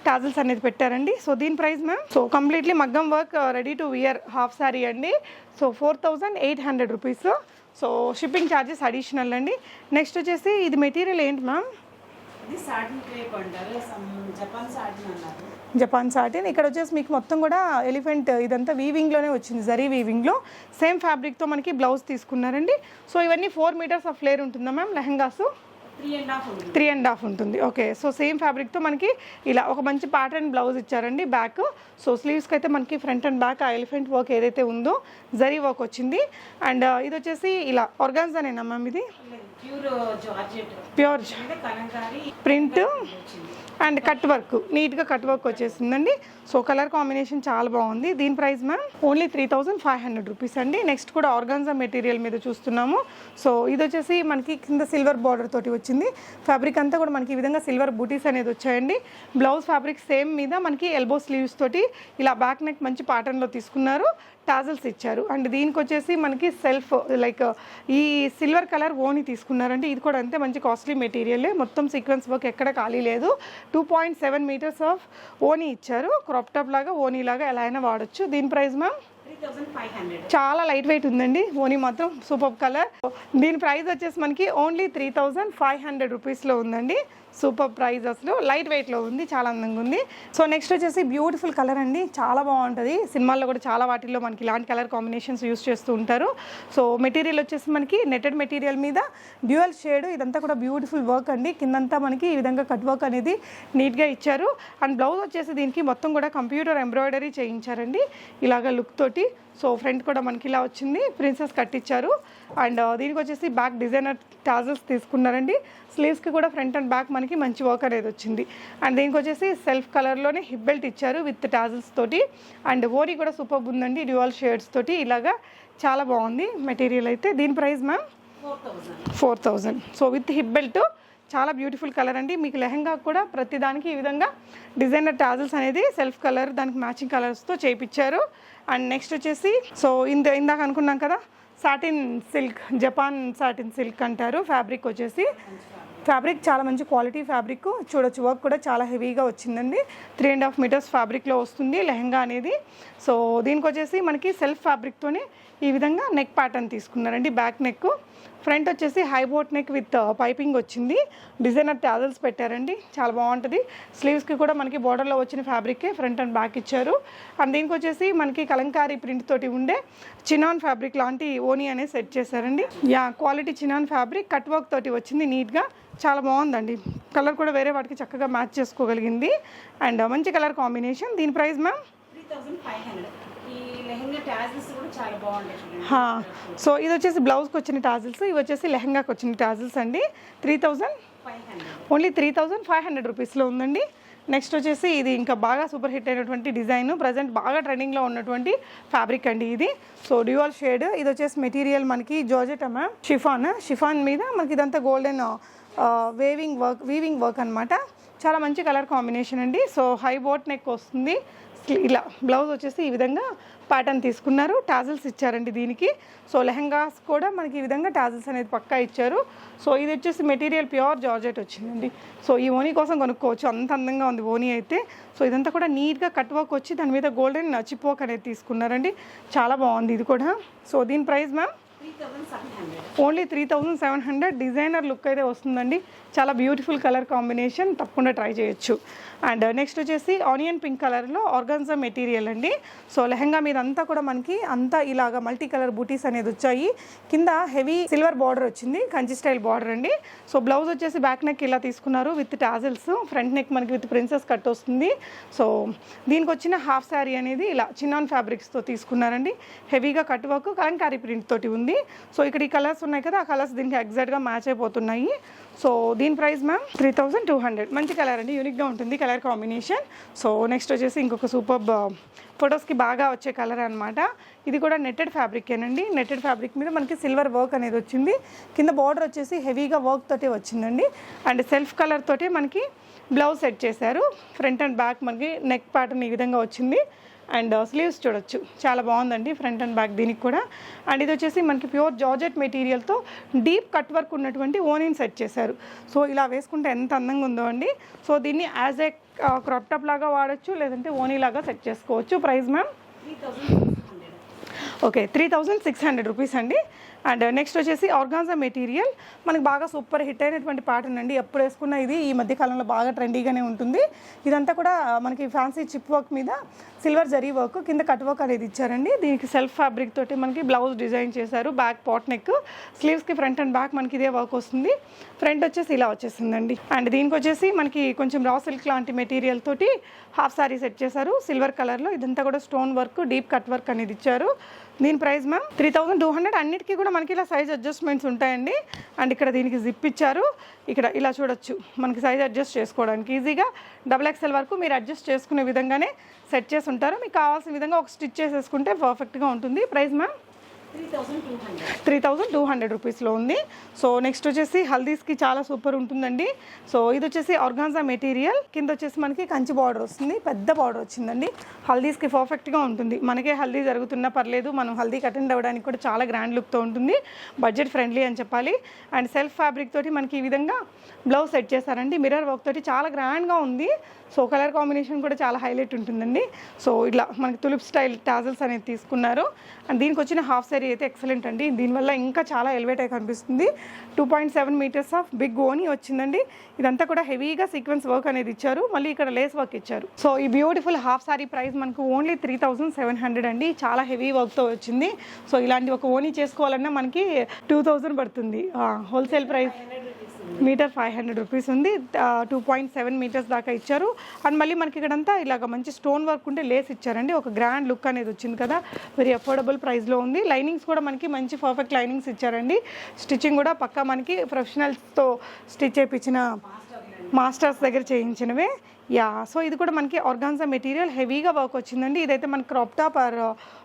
టాజిల్స్ అనేది పెట్టారండి. సో దీని ప్రైస్ మ్యామ్, సో కంప్లీట్లీ మగ్గం work ready to wear half sari అండి. So 4800 rupees. So shipping charges additional అండి. నెక్స్ట్ వచ్చేసి ఇది మెటీరియల్ ఏంటి మ్యామ్? Japan satin. ఇక్కడ వచ్చేసి మీకు మొత్తం కూడా ఎలిఫెంట్ ఇదంతా వీవింగ్లోనే వచ్చింది, జరీ వీవింగ్లో. సేమ్ ఫ్యాబ్రిక్తో మనకి బ్లౌజ్ తీసుకున్నారండి. సో ఇవన్నీ 4 మీటర్స్ ఆఫ్ ఫ్లేర్ ఉంటుందా మ్యామ్? లెహంగాస్ 3.5 ఉంటుంది. ఓకే, సో సేమ్ ఫ్యాబ్రిక్తో మనకి ఇలా ఒక మంచి ప్యాటర్న్ బ్లౌజ్ ఇచ్చారండి బ్యాక్. సో స్లీవ్స్కి అయితే మనకి ఫ్రంట్ అండ్ బ్యాక్ ఆ ఎలిఫెంట్ వర్క్ ఏదైతే ఉందో జరీ వర్క్ వచ్చింది. అండ్ ఇది వచ్చేసి ఇలా ఆర్గాన్జానేనా మ్యామ్? ఇది pure print and cut work, నీట్గా కట్ వర్క్ వచ్చేసిందండి. సో కలర్ కాంబినేషన్ చాలా బాగుంది. దీని ప్రైస్ మ్యామ్ ఓన్లీ 3500 రూపీస్ అండి. నెక్స్ట్ కూడా ఆర్గాన్జా మెటీరియల్ మీద చూస్తున్నాము. సో ఇది వచ్చేసి మనకి కింద సిల్వర్ బార్డర్ తోటి వచ్చింది. ఫ్యాబ్రిక్ అంతా కూడా మనకి ఈ విధంగా సిల్వర్ బూటీస్ అనేది వచ్చాయండి. బ్లౌజ్ ఫ్యాబ్రిక్ సేమ్ మీద మనకి ఎల్బో స్లీవ్స్ తోటి ఇలా బ్యాక్ నెక్ మంచి ప్యాటర్న్లో తీసుకున్నారు. టాజల్స్ ఇచ్చారు. అండ్ దీనికి వచ్చేసి మనకి సెల్ఫ్ లైక్ ఈ సిల్వర్ కలర్ ఓని తీసుకున్నారంటే ఇది కూడా అంతే మంచి కాస్ట్లీ మెటీరియల్. మొత్తం సీక్వెన్స్ వర్క్ ఎక్కడ ఖాళీ లేదు. 2.7 మీటర్స్ ఆఫ్ ఓని ఇచ్చారు. క్రాప్ టాప్ లాగా ఓనీ లాగా ఎలా అయినా వాడచ్చు. దీని ప్రైస్ మ్యామ్ 3500. చాలా లైట్ వెయిట్ ఉందండి. ఓనీ మాత్రం సూపర్ కలర్. దీని ప్రైస్ వచ్చేసి మనకి ఓన్లీ 3500 రూపీస్లో ఉందండి. సూపర్ ప్రైస్, అసలు లైట్ వెయిట్లో ఉంది, చాలా అందంగా ఉంది. సో నెక్స్ట్ వచ్చేసి బ్యూటిఫుల్ కలర్ అండి, చాలా బాగుంటుంది. సినిమాల్లో కూడా చాలా వాటిల్లో మనకి ఇలాంటి కలర్ కాంబినేషన్స్ యూస్ చేస్తూ ఉంటారు. సో మెటీరియల్ వచ్చేసి మనకి నెట్టెడ్ మెటీరియల్ మీద డ్యూయల్ షేడ్, ఇదంతా కూడా బ్యూటిఫుల్ వర్క్ అండి. కిందంతా మనకి ఈ విధంగా కట్ వర్క్ అనేది నీట్గా ఇచ్చారు. అండ్ బ్లౌజ్ వచ్చేసి దీనికి మొత్తం కూడా కంప్యూటర్ ఎంబ్రాయిడరీ చేయించారండి ఇలాగ లుక్ తోటి. సో ఫ్రంట్ కూడా మనకి ఇలా వచ్చింది, ప్రిన్సెస్ కట్ ఇచ్చారు. అండ్ దీనికి వచ్చేసి బ్యాక్ డిజైనర్ టాజల్స్ తీసుకున్నారండి. స్లీవ్స్కి కూడా ఫ్రంట్ అండ్ బ్యాక్ మనకి మంచి వర్క్ అనేది వచ్చింది. అండ్ దీనికి వచ్చేసి సెల్ఫ్ కలర్లోనే హిప్ బెల్ట్ ఇచ్చారు విత్ టాజల్స్ తోటి. అండ్ ఓరీ కూడా సూపర్ ఉందండి, డ్యూయల్ షేడ్స్ తోటి. ఇలాగా చాలా బాగుంది మెటీరియల్ అయితే. దీని price ma'am 4000. So with hip belt చాలా బ్యూటిఫుల్ కలర్ అండి. మీకు లెహంగా కూడా ప్రతిదానికి ఈ విధంగా డిజైనర్ టాజల్స్ అనేది సెల్ఫ్ కలర్ దానికి మ్యాచింగ్ కలర్స్తో చేయించారు. అండ్ నెక్స్ట్ వచ్చేసి సో ఇందాక అనుకున్నాం కదా satin silk, Japan satin silk అంటారు. ఫ్యాబ్రిక్ వచ్చేసి ఫ్యాబ్రిక్ చాలా మంచి క్వాలిటీ ఫ్యాబ్రిక్ చూడొచ్చు. వర్క్ కూడా చాలా హెవీగా వచ్చిందండి. 3.5 మీటర్స్ ఫ్యాబ్రిక్లో వస్తుంది లెహంగా అనేది. సో దీనికి వచ్చేసి మనకి సెల్ఫ్ ఫ్యాబ్రిక్తోనే ఈ విధంగా నెక్ ప్యాటర్న్ తీసుకున్నారండి. బ్యాక్ నెక్, ఫ్రంట్ వచ్చేసి high boat neck with piping వచ్చింది. డిజైనర్ టాజల్స్ పెట్టారండి, చాలా బాగుంటుంది. స్లీవ్స్కి కూడా మనకి బోర్డర్లో వచ్చిన ఫ్యాబ్రికే ఫ్రంట్ అండ్ బ్యాక్ ఇచ్చారు. అండ్ దీనికి వచ్చేసి మనకి కలంకారీ ప్రింట్ తోటి ఉండే చినాన్ ఫ్యాబ్రిక్ లాంటి ఓనీ అనేది సెట్ చేశారండి. Quality chinon fabric cut work తోటి వచ్చింది నీట్గా, చాలా బాగుందండి. కలర్ కూడా వేరే వాటికి చక్కగా మ్యాచ్ చేసుకోగలిగింది. అండ్ మంచి కలర్ కాంబినేషన్. దీని ప్రైస్ మ్యామ్ 3500. ఈ లెహంగా టాజిల్స్ కూడా చాలా బాగుంటాయి చూడండి. సో ఇది వచ్చేసి బ్లౌజ్కి వచ్చిన టాజిల్స్, ఇవి వచ్చేసి లెహంగాకి వచ్చిన టాజిల్స్ అండి. 500. ఓన్లీ 3500 రూపీస్లో ఉందండి. నెక్స్ట్ వచ్చేసి ఇది ఇంకా బాగా సూపర్ హిట్ అయినటువంటి డిజైన్, ప్రజెంట్ బాగా ట్రెండింగ్లో ఉన్నటువంటి ఫ్యాబ్రిక్ అండి ఇది. So dual shade. ఇది వచ్చేసి మెటీరియల్ మనకి జార్జెట్ మ్యామ్, షిఫాన్ మీద మనకి ఇదంతా గోల్డెన్ వీవింగ్ వర్క్ అనమాట. చాలా మంచి కలర్ కాంబినేషన్ అండి. సో హై బోట్ నెక్ వస్తుంది. ఇలా బ్లౌజ్ వచ్చేసి ఈ విధంగా ప్యాటర్న్ తీసుకున్నారు, టాజిల్స్ ఇచ్చారండి దీనికి. సో లెహంగాస్ కూడా మనకి ఈ విధంగా టాజిల్స్ అనేది పక్కా ఇచ్చారు. సో ఇది వచ్చేసి మెటీరియల్ ప్యూర్ జార్జెట్ వచ్చిందండి. సో ఈ ఓనీ కోసం కొనుక్కోవచ్చు, అంత అందంగా ఉంది ఓనీ అయితే. సో ఇదంతా కూడా నీట్గా కట్ వర్క్ వచ్చి దాని మీద గోల్డెన్ చిప్ వర్క్ అనేది తీసుకున్నారండి, చాలా బాగుంది ఇది కూడా. సో దీని price ma'am 3700. Only 3700. Designer look అయితే వస్తుందండి, చాలా బ్యూటిఫుల్ కలర్ కాంబినేషన్, తప్పకుండా ట్రై చేయొచ్చు. అండ్ నెక్స్ట్ వచ్చేసి ఆనియన్ పింక్ కలర్లో ఆర్గాన్జా మెటీరియల్ అండి. సో లెహంగా మీద అంతా కూడా మనకి అంతా ఇలాగా మల్టీ కలర్ బూటీస్ అనేది వచ్చాయి. కింద హెవీ సిల్వర్ బార్డర్ వచ్చింది, కంచి స్టైల్ బార్డర్ అండి. సో బ్లౌజ్ వచ్చేసి బ్యాక్ నెక్ ఇలా తీసుకున్నారు విత్ టాజిల్స్, ఫ్రంట్ నెక్ మనకి విత్ ప్రిన్సెస్ కట్ వస్తుంది. సో దీనికి వచ్చిన హాఫ్ శారీ అనేది ఇలా చిన్నాన్ ఫ్యాబ్రిక్స్తో తీసుకున్నారండి. హెవీగా కట్ వర్క్ కలంకారీ ప్రింట్ తోటి ఉంది. సో ఇక్కడ ఈ కలర్స్ ఉన్నాయి కదా, ఆ కలర్స్ దీనికి ఎగ్జాక్ట్గా మ్యాచ్ అయిపోతున్నాయి. సో దీని ప్రైస్ మ్యామ్ 3200. మంచి కలర్ అండి, యూనిక్గా ఉంటుంది కలర్ కాంబినేషన్. సో నెక్స్ట్ వచ్చేసి ఇంకొక సూపర్ ఫొటోస్కి బాగా వచ్చే కలర్ అనమాట. ఇది కూడా నెట్టెడ్ ఫ్యాబ్రికేనండి. నెట్టెడ్ ఫ్యాబ్రిక్ మీద మనకి సిల్వర్ వర్క్ అనేది వచ్చింది. కింద బార్డర్ వచ్చేసి హెవీగా వర్క్ తోటే వచ్చిందండి. అండ్ సెల్ఫ్ కలర్ తోటే మనకి బ్లౌజ్ సెట్ చేశారు. ఫ్రంట్ అండ్ బ్యాక్ మనకి నెక్ ప్యాటర్న్ ఈ విధంగా వచ్చింది. అండ్ స్లీవ్స్ చూడొచ్చు, చాలా బాగుందండి ఫ్రంట్ అండ్ బ్యాక్ దీనికి కూడా. అండ్ ఇది వచ్చేసి మనకి ప్యూర్ జార్జెట్ మెటీరియల్తో డీప్ కట్ వర్క్ ఉన్నటువంటి ఓనీని సెట్ చేశారు. సో ఇలా వేసుకుంటే ఎంత అందంగా ఉందో అండి. సో దీన్ని యాజ్ ఏ క్రాప్ టాప్ లాగా వాడచ్చు, లేదంటే ఓనీ లాగా సెట్ చేసుకోవచ్చు. Price ma'am 3600. ఓకే 3600 రూపీస్ అండి. అండ్ నెక్స్ట్ వచ్చేసి ఆర్గాన్జా మెటీరియల్, మనకి బాగా సూపర్ హిట్ అయినటువంటి ప్యాటర్న్ అండి. ఎప్పుడు వేసుకున్న ఇది ఈ మధ్య కాలంలో బాగా ట్రెండీగానే ఉంటుంది. ఇదంతా కూడా మనకి ఫ్యాన్సీ చిప్ వర్క్ మీద సిల్వర్ జరీ వర్క్, కింద కట్ వర్క్ అనేది ఇచ్చారండి. దీనికి సెల్ఫ్ ఫ్యాబ్రిక్ తోటి మనకి బ్లౌజ్ డిజైన్ చేశారు. బ్యాక్ పాట్ నెక్, స్లీవ్స్కి ఫ్రంట్ అండ్ బ్యాక్ మనకి ఇదే వర్క్ వస్తుంది. ఫ్రంట్ వచ్చేసి ఇలా వచ్చేసిందండి. అండ్ దీనికి వచ్చేసి మనకి కొంచెం రా సిల్క్ లాంటి మెటీరియల్ తోటి హాఫ్ సారీ సెట్ చేశారు సిల్వర్ కలర్లో. ఇదంతా కూడా stone work, deep cut work అనేది ఇచ్చారు. దీని ప్రైస్ మ్యామ్ 3200. అన్నిటికీ కూడా మనకి ఇలా సైజ్ అడ్జస్ట్మెంట్స్ ఉంటాయండి. అండ్ ఇక్కడ దీనికి జిప్ ఇచ్చారు, ఇక్కడ ఇలా చూడొచ్చు మనకి సైజ్ అడ్జస్ట్ చేసుకోవడానికి ఈజీగా XXL వరకు మీరు అడ్జస్ట్ చేసుకునే విధంగానే సెట్ చేసి ఉంటారు. మీకు కావాల్సిన విధంగా ఒక స్టిచ్ చేసేసుకుంటే పర్ఫెక్ట్గా ఉంటుంది. ప్రైస్ మ్యామ్ 3200 రూపీస్లో ఉంది. సో నెక్స్ట్ వచ్చేసి హల్దీస్కి చాలా సూపర్ ఉంటుందండి. సో ఇది వచ్చేసి ఆర్గాన్జా మెటీరియల్, కింద వచ్చేసి మనకి కంచి బార్డర్ వస్తుంది, పెద్ద బార్డర్ వచ్చిందండి. హల్దీస్కి పర్ఫెక్ట్గా ఉంటుంది. మనకే హల్దీ జరుగుతున్నా పర్లేదు, మనం హల్దీకి అటెండ్ అవ్వడానికి కూడా చాలా గ్రాండ్ లుక్తో ఉంటుంది. బడ్జెట్ ఫ్రెండ్లీ అని చెప్పాలి. అండ్ సెల్ఫ్ ఫ్యాబ్రిక్ తోటి మనకి ఈ విధంగా బ్లౌజ్ సెట్ చేశారండి. మిర్రర్ వర్క్ తోటి చాలా గ్రాండ్గా ఉంది. సో కలర్ కాంబినేషన్ కూడా చాలా హైలైట్ ఉంటుందండి. సో ఇలా మనకి తులిప్ స్టైల్ టాజల్స్ అనేది తీసుకున్నారు. అండ్ దీనికి వచ్చిన హాఫ్ సారీ అయితే ఎక్సలెంట్ అండి. దీనివల్ల ఇంకా చాలా ఎలివేట్ అయి కనిపిస్తుంది. 2.7 మీటర్స్ ఆఫ్ బిగ్ ఓనీ వచ్చిందండి. ఇదంతా కూడా హెవీగా సీక్వెన్స్ వర్క్ అనేది ఇచ్చారు, మళ్ళీ ఇక్కడ లేస్ వర్క్ ఇచ్చారు. సో ఈ బ్యూటిఫుల్ హాఫ్ సారీ ప్రైస్ మనకు ఓన్లీ 3700 అండి. చాలా హెవీ వర్క్తో వచ్చింది. సో ఇలాంటి ఒక ఓనీ చేసుకోవాలన్నా మనకి 2000 పడుతుంది. హోల్సేల్ ప్రైస్ మీటర్ 500 రూపీస్ ఉంది. 2.7 మీటర్స్ దాకా ఇచ్చారు. అండ్ మళ్ళీ మనకి ఇక్కడంతా ఇలాగ మంచి స్టోన్ వర్క్ ఉంటే లేస్ ఇచ్చారండి. ఒక గ్రాండ్ లుక్ అనేది వచ్చింది కదా, వెరీ అఫోర్డబుల్ ప్రైస్లో ఉంది. లైనింగ్స్ కూడా మనకి మంచి పర్ఫెక్ట్ లైనింగ్స్ ఇచ్చారండి. స్టిచ్చింగ్ కూడా పక్కా మనకి ప్రొఫెషనల్స్తో స్టిచ్ చేయించిన మాస్టర్స్ దగ్గర చేయించినవే. సో ఇది కూడా మనకి ఆర్గాన్జా మెటీరియల్, హెవీగా వర్క్ వచ్చిందండి. ఇదైతే మన crop top or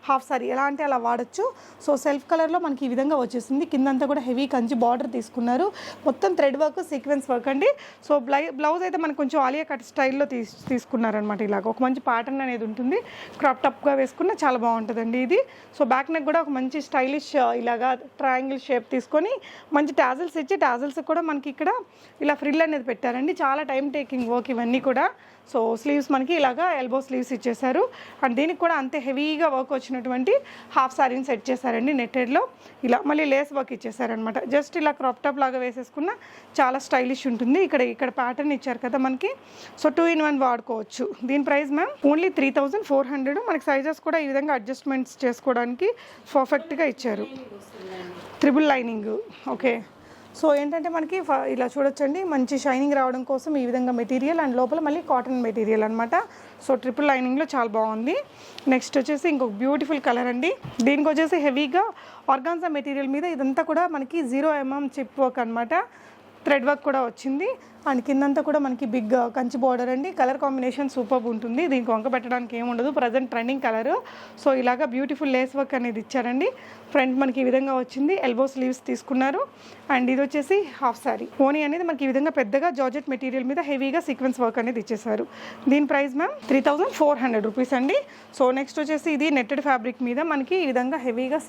half sorry ఎలా అంటే అలా వాడచ్చు. సో సెల్ఫ్ కలర్లో మనకి ఈ విధంగా వచ్చేసింది. కిందంతా కూడా హెవీ కంచి బార్డర్ తీసుకున్నారు. మొత్తం థ్రెడ్ వర్క్, సీక్వెన్స్ వర్క్ అండి. సో బ్లౌజ్ అయితే మనకు కొంచెం ఆలియా కట్ స్టైల్లో తీసుకున్నారనమాట. ఇలాగ ఒక మంచి ప్యాటర్న్ అనేది ఉంటుంది. క్రాప్ టాప్గా వేసుకున్న చాలా బాగుంటుందండి ఇది. సో బ్యాక్ నెక్ కూడా ఒక మంచి స్టైలిష్ ఇలాగా ట్రయాంగిల్ షేప్ తీసుకొని మంచి టాజల్స్ ఇచ్చి, టాజల్స్ కూడా మనకి ఇక్కడ ఇలా ఫ్రిల్ అనేది పెట్టారండి. చాలా టైం టేకింగ్ వర్క్ ఇవన్నీ కూడా. సో స్లీవ్స్ మనకి ఇలాగా ఎల్బో స్లీవ్స్ ఇచ్చేసారు. అండ్ దీనికి కూడా అంతే హెవీగా వర్క్ వచ్చినటువంటి హాఫ్ సారీని సెట్ చేశారండి నెట్టెడ్లో. ఇలా మళ్ళీ లేస్ వర్క్ ఇచ్చేసారనమాట. జస్ట్ ఇలా క్రాప్ టాప్ లాగా వేసేసుకున్న చాలా స్టైలిష్ ఉంటుంది. ఇక్కడ ప్యాటర్న్ ఇచ్చారు కదా మనకి, సో 2 in 1 వాడుకోవచ్చు. దీని ప్రైస్ మ్యామ్ ఓన్లీ 3400. మనకి సైజెస్ కూడా ఈ విధంగా అడ్జస్ట్మెంట్స్ చేసుకోవడానికి పర్ఫెక్ట్గా ఇచ్చారు. Triple lining. ఓకే, సో ఏంటంటే మనకి ఇలా చూడొచ్చండి, మంచి షైనింగ్ రావడం కోసం ఈ విధంగా మెటీరియల్ అండ్ లోపల మళ్ళీ కాటన్ మెటీరియల్ అనమాట. సో ట్రిపుల్ లైనింగ్లో చాలా బాగుంది. నెక్స్ట్ వచ్చేసి ఇంకొక బ్యూటిఫుల్ కలర్ అండి. దీనికి వచ్చేసి హెవీగా ఆర్గాన్జా మెటీరియల్ మీద ఇదంతా కూడా మనకి 0 mm చిప్ వర్క్ అనమాట. థ్రెడ్ వర్క్ కూడా వచ్చింది. అండ్ కిందంతా కూడా మనకి బిగ్ కంచి బార్డర్ అండి. కలర్ కాంబినేషన్ సూపర్ ఉంటుంది. దీనికి వంక పెట్టడానికి ఏముండదు, ప్రజెంట్ ట్రెండింగ్ కలర్. సో ఇలాగా బ్యూటిఫుల్ లేస్ వర్క్ అనేది ఇచ్చారండి. ఫ్రంట్ మనకి ఈ విధంగా వచ్చింది, ఎల్బో స్లీవ్స్ తీసుకున్నారు. అండ్ ఇది వచ్చేసి హాఫ్ సారీ. ఓనీ అనేది మనకి ఈ విధంగా పెద్దగా జార్జెట్ మెటీరియల్ మీద హెవీగా సీక్వెన్స్ వర్క్ అనేది ఇచ్చేసారు. దీని ప్రైస్ మ్యామ్ 3400 రూపీస్ అండి. సో నెక్స్ట్ వచ్చేసి ఇది నెట్టెడ్ ఫ్యాబ్రిక్ మీద మనకి ఈ విధంగా హెవీగా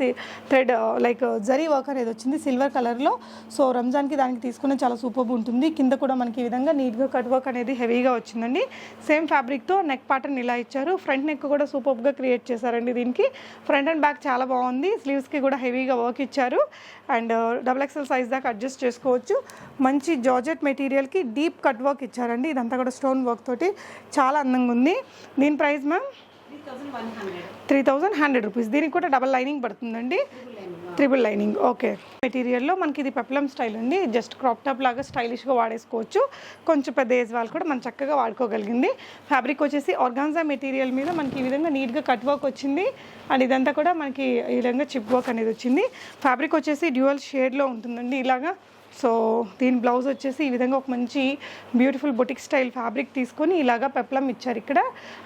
థ్రెడ్ లైక్ జరీ వర్క్ అనేది వచ్చింది సిల్వర్ కలర్లో. సో రంజాన్కి దానికి తీసుకున్న చాలా సూపర్ ఉంటుంది. కింద కూడా మనకి ఈ విధంగా నీట్గా కట్ వర్క్ అనేది హెవీగా వచ్చిందండి. సేమ్ ఫ్యాబ్రిక్తో నెక్ ప్యాటర్న్ ఇలా ఇచ్చారు. ఫ్రంట్ నెక్ కూడా సూపర్గా క్రియేట్ చేశారండి. దీనికి ఫ్రంట్ అండ్ బ్యాక్ చాలా బాగుంది. స్లీవ్స్కి కూడా హెవీగా వర్క్ ఇచ్చారు. అండ్ XXL సైజ్ దాకా అడ్జస్ట్ చేసుకోవచ్చు. మంచి జార్జెట్ మెటీరియల్కి డీప్ కట్ వర్క్ ఇచ్చారండి. ఇదంతా కూడా స్టోన్ వర్క్ తోటి చాలా అందంగా ఉంది. దీని ప్రైస్ మ్యామ్ 3100 రూపీస్. దీనికి కూడా డబల్ లైనింగ్ పడుతుందండి, ట్రిపుల్ లైనింగ్. ఓకే, మెటీరియల్లో మనకి ఇది పెప్లం స్టైల్ అండి. జస్ట్ క్రాప్ టాప్ లాగా స్టైలిష్గా వాడేసుకోవచ్చు. కొంచెం పెద్ద ఏజ్ వాళ్ళు కూడా మనం చక్కగా వాడుకోగలిగింది. ఫ్యాబ్రిక్ వచ్చేసి ఆర్గాన్జా మెటీరియల్ మీద మనకి ఈ విధంగా నీట్గా కట్ వర్క్ వచ్చింది. అండ్ ఇదంతా కూడా మనకి ఈ విధంగా చిప్ వర్క్ అనేది వచ్చింది. ఫ్యాబ్రిక్ వచ్చేసి డ్యూయల్ షేడ్లో ఉంటుందండి ఇలాగా. సో దీని బ్లౌజ్ వచ్చేసి ఈ విధంగా ఒక మంచి బ్యూటిఫుల్ బొటిక్ స్టైల్ ఫ్యాబ్రిక్ తీసుకొని ఇలాగా పెప్లం ఇచ్చారు ఇక్కడ.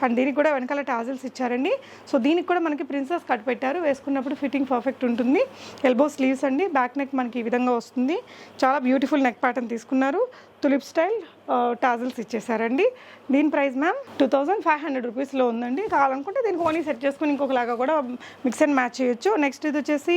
అండ్ దీనికి కూడా వెనకాల టాజిల్స్ ఇచ్చారండి. సో దీనికి కూడా మనకి ప్రిన్సెస్ కట్ పెట్టారు. వేసుకున్నప్పుడు ఫిట్టింగ్ పర్ఫెక్ట్ ఉంటుంది. ఎల్బో స్లీవ్స్ అండి. బ్యాక్ నెక్ మనకి ఈ విధంగా వస్తుంది. చాలా బ్యూటిఫుల్ నెక్ ప్యాటర్న్ తీసుకున్నారు. తులిప్ స్టైల్ టాజిల్స్ ఇచ్చేసారండి. దీని ప్రైస్ మ్యామ్ 2500 రూపీస్లో ఉందండి. కావాలనుకుంటే దీనికి ఓన్లీ సెట్ చేసుకుని ఇంకొకలాగా కూడా మిక్స్ అండ్ మ్యాచ్ చేయొచ్చు. నెక్స్ట్ ఇది వచ్చేసి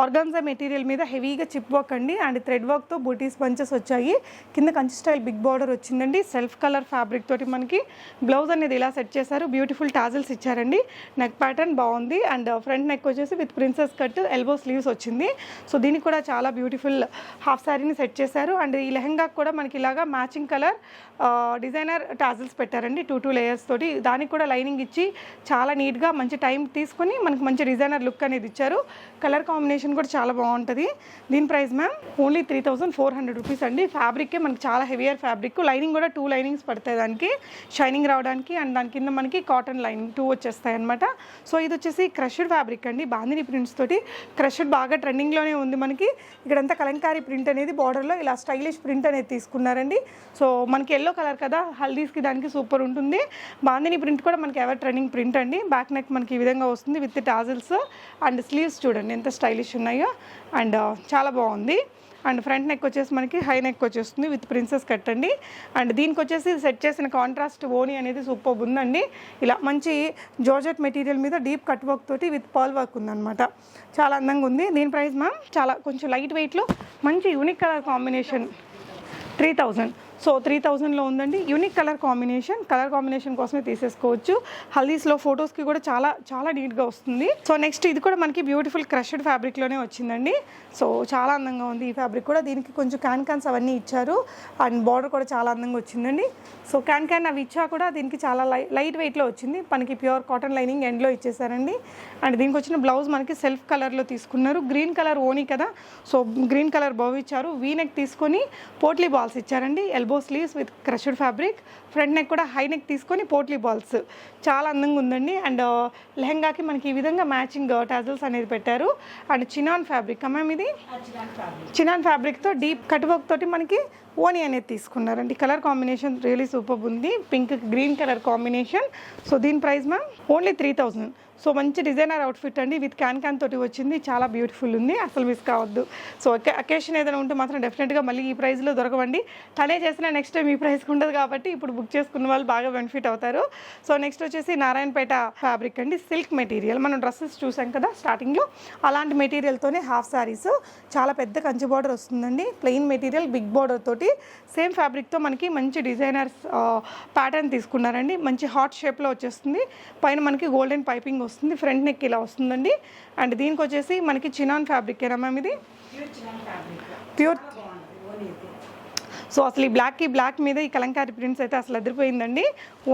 ఆర్గాన్జా మెటీరియల్ మీద హెవీగా చిప్ వర్క్ అండి. అండ్ థ్రెడ్ వర్క్తో బూటీస్ బంచెస్ వచ్చాయి. కింద కంచి స్టైల్ బిగ్ బార్డర్ వచ్చిందండి. సెల్ఫ్ కలర్ ఫ్యాబ్రిక్ తోటి మనకి బ్లౌజ్ అనేది ఇలా సెట్ చేశారు. బ్యూటిఫుల్ టాజిల్స్ ఇచ్చారండి. నెక్ ప్యాటర్న్ బాగుంది. అండ్ ఫ్రంట్ నెక్ వచ్చేసి with princess cut elbow sleeves వచ్చింది. సో దీనికి కూడా చాలా బ్యూటిఫుల్ హాఫ్ శారీని సెట్ చేశారు. అండ్ ఈ లెహంగా కూడా మనకి ఇలాగా మ్యాచింగ్ కలర్ డిజైనర్ టాజిల్స్ పెట్టారండి 2 లేయర్స్ తోటి. దానికి కూడా లైనింగ్ ఇచ్చి చాలా నీట్గా మంచి టైం తీసుకొని మనకి మంచి డిజైనర్ లుక్ అనేది ఇచ్చారు. కలర్ కాంబినేషన్ కూడా చాలా బాగుంటుంది. దీని ప్రైస్ మ్యామ్ ఓన్లీ 3400 రూపీస్ అండి. ఫ్యాబ్రిక్కే మనకి చాలా హెవియర్ ఫ్యాబ్రిక్. లైనింగ్ కూడా 2 లైనింగ్స్ పడతాయి దానికి షైనింగ్ రావడానికి. అండ్ దాని కింద మనకి కాటన్ లైనింగ్ 2 వచ్చేస్తాయి అనమాట. సో ఇది వచ్చేసి క్రష్డ్ ఫ్యాబ్రిక్ అండి. బాందిని ప్రింట్స్ తోటి క్రష్డ్ బాగా ట్రెండింగ్లోనే ఉంది మనకి. ఇక్కడంతా కలంకారీ ప్రింట్ అనేది బార్డర్లో ఇలా స్టైలిష్ ప్రింట్ అనేది తీసుకున్నారండి. సో మనకి ఎల్లో కలర్ కదా, హల్దీస్కి దానికి సూపర్ ఉంటుంది. బాందిని ప్రింట్ కూడా మనకి ఎవర్ ట్రెండింగ్ ప్రింట్ అండి. బ్యాక్ నెక్ మనకి ఈ విధంగా వస్తుంది విత్ టాజిల్స్. అండ్ స్లీవ్స్ చూడండి ఎంత స్టైలిష్ ఉన్నాయో. అండ్ చాలా బాగుంది. అండ్ ఫ్రంట్ నెక్ వచ్చేసి మనకి హై నెక్ వచ్చేస్తుంది విత్ ప్రిన్సెస్ కట్ అండి. అండ్ దీనికి వచ్చేసి సెట్ చేసిన కాంట్రాస్ట్ ఓనీ అనేది సూపర్ ఉందండి. ఇలా మంచి జార్జెట్ మెటీరియల్ మీద డీప్ కట్ వర్క్ తోటి విత్ పర్ల్ వర్క్ ఉందన్నమాట. చాలా అందంగా ఉంది. దీని ప్రైస్ మ్యామ్ చాలా కొంచెం లైట్ వెయిట్లో మంచి యూనిక్ కలర్ కాంబినేషన్ 3000. సో 3000లో ఉందండి. యూనిక్ కలర్ కాంబినేషన్ కోసమే తీసేసుకోవచ్చు. హల్దీస్లో ఫొటోస్కి కూడా చాలా చాలా నీట్గా వస్తుంది. సో నెక్స్ట్ ఇది కూడా మనకి బ్యూటిఫుల్ క్రష్డ్ ఫ్యాబ్రిక్లోనే వచ్చిందండి. సో చాలా అందంగా ఉంది ఈ ఫ్యాబ్రిక్ కూడా. దీనికి కొంచెం క్యాన్స్ అవన్నీ ఇచ్చారు. అండ్ బార్డర్ కూడా చాలా అందంగా వచ్చిందండి. సో క్యాన్ అవి ఇచ్చా కూడా దీనికి చాలా లైట్ వెయిట్లో వచ్చింది. మనకి ప్యూర్ కాటన్ లైనింగ్ ఎండ్లో ఇచ్చేసారండి. అండ్ దీనికి వచ్చిన బ్లౌజ్ మనకి సెల్ఫ్ కలర్లో తీసుకున్నారు. గ్రీన్ కలర్ ఓనీ కదా, సో గ్రీన్ కలర్ బౌ ఇచ్చారు. వీ నెక్ తీసుకొని పోట్లీ బాల్స్ ఇచ్చారండి. Elbow sleeves with crushed fabric. Front neck కూడా హై నెక్ తీసుకొని పోట్లీ బాల్స్. చాలా అందంగా ఉందండి. అండ్ లెహంగాకి మనకి ఈ విధంగా మ్యాచింగ్ టాజిల్స్ అనేది పెట్టారు. అండ్ చినాన్ ఫ్యాబ్రిక్ మ్యామ్, ఇది చినాన్ ఫ్యాబ్రిక్తో డీప్ కట్ వర్క్ తోటి మనకి ఓనీ అనేది తీసుకున్నారండి. కలర్ కాంబినేషన్ రియలీ సూపర్ ఉంది. Pink green colour combination. So దీని ప్రైస్ మ్యామ్ ఓన్లీ 3000. సో మంచి డిజైనర్ అవుట్ఫిట్ అండి. విత్ క్యాన్ తోటి వచ్చింది. చాలా బ్యూటిఫుల్ ఉంది. అసలు మిస్ కావద్దు. సో అకేషన్ ఏదైనా ఉంటే మాత్రం డెఫినెట్గా మళ్ళీ ఈ ప్రైస్లో దొరకవండి. తనే చేసిన నెక్స్ట్ టైం ఈ ప్రైస్కి ఉండదు కాబట్టి ఇప్పుడు బుక్ చేసుకున్న వాళ్ళు బాగా బెనిఫిట్ అవుతారు. సో నెక్స్ట్ వచ్చేసి నారాయణపేట ఫ్యాబ్రిక్ అండి. Silk material. మనం డ్రెస్సెస్ చూసాం కదా స్టార్టింగ్లో, అలాంటి మెటీరియల్తోనే హాఫ్ శారీస్. చాలా పెద్ద కంచి బార్డర్ వస్తుందండి. ప్లెయిన్ మెటీరియల్ బిగ్ బార్డర్ తోటి తోటి సేమ్ ఫ్యాబ్రిక్తో మనకి మంచి డిజైనర్స్ ప్యాటర్న్ తీసుకున్నారండి. మంచి హాట్ షేప్లో వచ్చేస్తుంది. పైన మనకి గోల్డెన్ పైపింగ్ వస్తుంది. ఫ్రంట్ నెక్ ఇలా వస్తుందండి. అండ్ దీనికి వచ్చేసి మనకి చినాన్ ఫ్యాబ్రిక్ ఏనా మ్యామ్ ఇది? ప్యూర్. సో అసలు ఈ బ్లాక్ మీద ఈ కలంకారీ ప్రింట్స్ అయితే అసలు అదిరిపోయిందండి.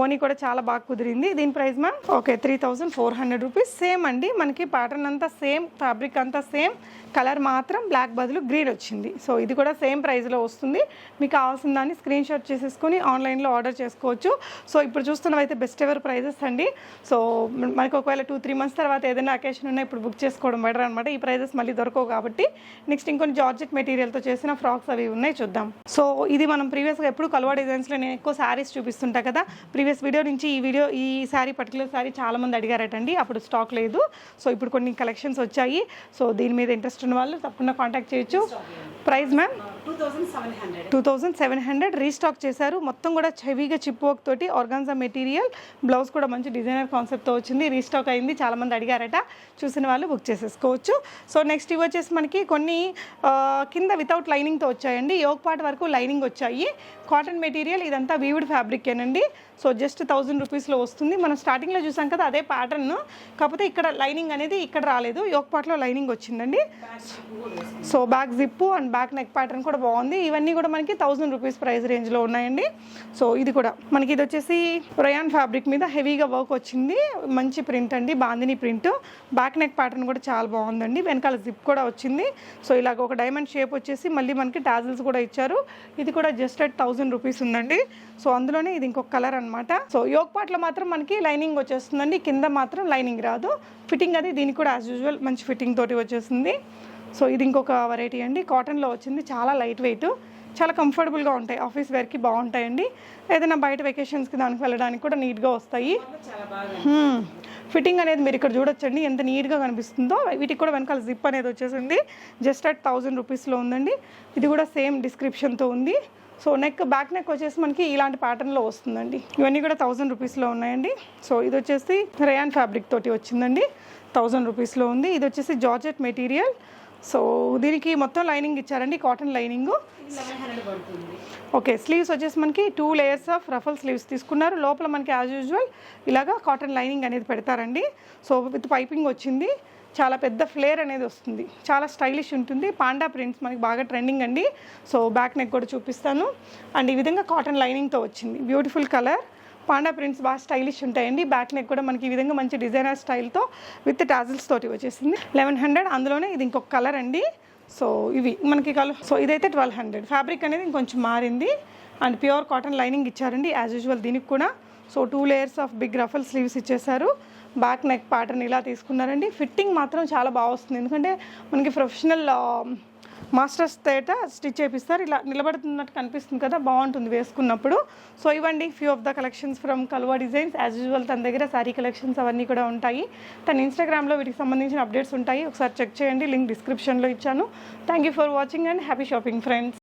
ఓనీ కూడా చాలా బాగా కుదిరింది. దీని price ma'am okay 3400 rupees. Same అండి, మనకి ప్యాటర్న్ అంతా సేమ్, ఫ్యాబ్రిక్ అంతా సేమ్, కలర్ మాత్రం బ్లాక్ బదులు గ్రీన్ వచ్చింది. సో ఇది కూడా సేమ్ ప్రైస్లో వస్తుంది. మీకు కావాల్సిన దాన్ని స్క్రీన్ షాట్ చేసేసుకొని ఆన్లైన్లో ఆర్డర్ చేసుకోవచ్చు. సో ఇప్పుడు చూస్తున్నవైతే బెస్ట్ ఎవర్ ప్రైజెస్ అండి. సో మనకి ఒకవేళ 2-3 మంత్స్ తర్వాత ఏదైనా అకేషన్ ఉన్నా ఇప్పుడు బుక్ చేసుకోవడం బెటర్ అనమాట. ఈ ప్రైజెస్ మళ్ళీ దొరకవు కాబట్టి. నెక్స్ట్ ఇంకొన్ని జార్జెట్ మెటీరియల్తో చేసిన ఫ్రాక్స్ అవి ఉన్నాయి, చూద్దాం. సో ఇది మనం ప్రీవియస్గా ఎప్పుడు కల్వా డిజైన్స్లో నేను ఎక్కువ శారీస్ చూపిస్తుంటా కదా. ప్రీవియస్ వీడియో నుంచి ఈ శారీ పర్టికులర్ శారీ చాలామంది అడిగారటండి, అప్పుడు స్టాక్ లేదు. సో ఇప్పుడు కొన్ని కలెక్షన్స్ వచ్చాయి. సో దీని మీద ఇంట్రెస్ట్ ఉన్న వాళ్ళు తప్పకుండా కాంటాక్ట్ చేయొచ్చు. ప్రైస్ మ్యామ్ 2700 రీస్టాక్ చేశారు. మొత్తం కూడా హెవీగా చిప్ వర్క్ తోటి ఆర్గాన్జా మెటీరియల్, బ్లౌజ్ కూడా మంచి డిజైనర్ కాన్సెప్ట్తో వచ్చింది. రీస్టాక్ అయింది, చాలామంది అడిగారట. చూసిన వాళ్ళు బుక్ చేసేసుకోవచ్చు. సో నెక్స్ట్ ఇవి వచ్చేసి మనకి కొన్ని కింద వితౌట్ లైనింగ్తో వచ్చాయండి. యోగ్ పార్ట్ వరకు లైనింగ్ వచ్చాయి. కాటన్ మెటీరియల్, ఇదంతా వీవుడ్ ఫ్యాబ్రికేనండి. సో జస్ట్ 1000 రూపీస్లో వస్తుంది. మనం స్టార్టింగ్లో చూసాం కదా అదే ప్యాటర్న్, కాకపోతే ఇక్కడ లైనింగ్ అనేది ఇక్కడ రాలేదు, యోగ్ పార్ట్లో లైనింగ్ వచ్చిందండి. So back zip and back neck pattern కూడా బాగుంది. ఇవన్నీ కూడా మనకి 1000 రూపీస్ ప్రైస్ రేంజ్లో ఉన్నాయండి. సో ఇది కూడా మనకి ఇది వచ్చేసి రయాన్ ఫ్యాబ్రిక్ మీద హెవీగా వర్క్ వచ్చింది. మంచి ప్రింట్ అండి, bandhani print. Back neck pattern కూడా చాలా బాగుందండి. వెనకాల జిప్ కూడా వచ్చింది. సో ఇలాగ ఒక డైమండ్ షేప్ వచ్చేసి మళ్ళీ మనకి టాజిల్స్ కూడా ఇచ్చారు. ఇది కూడా జస్ట్ అట్ 1000 రూపీస్ ఉందండి. సో అందులోనే ఇది ఇంకొక కలర్ అనమాట. సో యోగ్ పార్ట్లో మాత్రం మనకి లైనింగ్ వచ్చేస్తుందండి, కింద మాత్రం లైనింగ్ రాదు. ఫిట్టింగ్ అది దీనికి కూడా యాజ్ యూజువల్ మంచి ఫిట్టింగ్ తోటి వచ్చేస్తుంది. సో ఇది ఇంకొక వెరైటీ అండి, కాటన్లో వచ్చింది. చాలా లైట్ వెయిట్, చాలా కంఫర్టబుల్గా ఉంటాయి, ఆఫీస్ వేర్కి బాగుంటాయండి. ఏదైనా బయట వెకేషన్స్కి దానికి వెళ్ళడానికి కూడా నీట్గా వస్తాయి. ఫిట్టింగ్ అనేది మీరు ఇక్కడ చూడొచ్చండి ఎంత నీట్గా కనిపిస్తుందో. వీటికి కూడా వెనకాల జిప్ అనేది వచ్చేసింది. జస్ట్ అట్ 1000 రూపీస్లో ఉందండి. ఇది కూడా సేమ్ డిస్క్రిప్షన్తో ఉంది. సో బ్యాక్ నెక్ వచ్చేసి మనకి ఇలాంటి ప్యాటర్న్లో వస్తుందండి. ఇవన్నీ కూడా 1000 రూపీస్లో ఉన్నాయండి. సో ఇది వచ్చేసి రయాన్ ఫ్యాబ్రిక్ తోటి వచ్చిందండి, 1000 రూపీస్లో ఉంది. ఇది వచ్చేసి జార్జెట్ మెటీరియల్. సో దీనికి మొత్తం లైనింగ్ ఇచ్చారండి, కాటన్ లైనింగ్. ఓకే, స్లీవ్స్ వచ్చేసి మనకి 2 లేయర్స్ ఆఫ్ రఫల్ స్లీవ్స్ తీసుకున్నారు. లోపల మనకి యాజ్ యూజువల్ ఇలాగా కాటన్ లైనింగ్ అనేది పెడతారండి. సో విత్ పైపింగ్ వచ్చింది. చాలా పెద్ద ఫ్లేర్ అనేది వస్తుంది, చాలా స్టైలిష్ ఉంటుంది. పాండా ప్రింట్స్ మనకి బాగా ట్రెండింగ్ అండి. సో బ్యాక్ నెక్ కూడా చూపిస్తాను. అండ్ ఈ విధంగా కాటన్ లైనింగ్తో వచ్చింది, బ్యూటిఫుల్ కలర్. పాండా ప్రింట్స్ బాగా స్టైలిష్ ఉంటాయండి. బ్యాక్ నెక్ కూడా మనకి ఈ విధంగా మంచి డిజైనర్ స్టైల్తో విత్ టాజిల్స్ తోటి వచ్చేసింది. 1100. అందులోనే ఇది ఇంకొక కలర్ అండి. సో ఇవి మనకి కలర్. సో ఇదైతే 1200. ఫ్యాబ్రిక్ అనేది ఇంకొంచెం మారింది. అండ్ ప్యూర్ కాటన్ లైనింగ్ ఇచ్చారండి యాజ్ యూజువల్ దీనికి కూడా. So 2 layers of big ruffle sleeves ఇచ్చేసారు. బ్యాక్ నెక్ ప్యాటర్న్ ఇలా తీసుకున్నారండి. ఫిట్టింగ్ మాత్రం చాలా బాగా వస్తుంది, ఎందుకంటే మనకి ప్రొఫెషనల్ మాస్టర్స్ తేట స్టిచ్ చేపిస్తారు. ఇలా నిలబడుతున్నట్టు కనిపిస్తుంది కదా, బాగుంటుంది వేసుకున్నప్పుడు. సో ఇవ్వండి few of the collections from Kalva designs. As usual తన దగ్గర శారీ కలెక్షన్స్ అవన్నీ కూడా ఉంటాయి. తన ఇన్స్టాగ్రామ్లో వీటికి సంబంధించిన అప్డేట్స్ ఉంటాయి, ఒకసారి చెక్ చేయండి. లింక్ డిస్క్రిప్షన్లో ఇచ్చాను. Thank you for watching and happy shopping friends.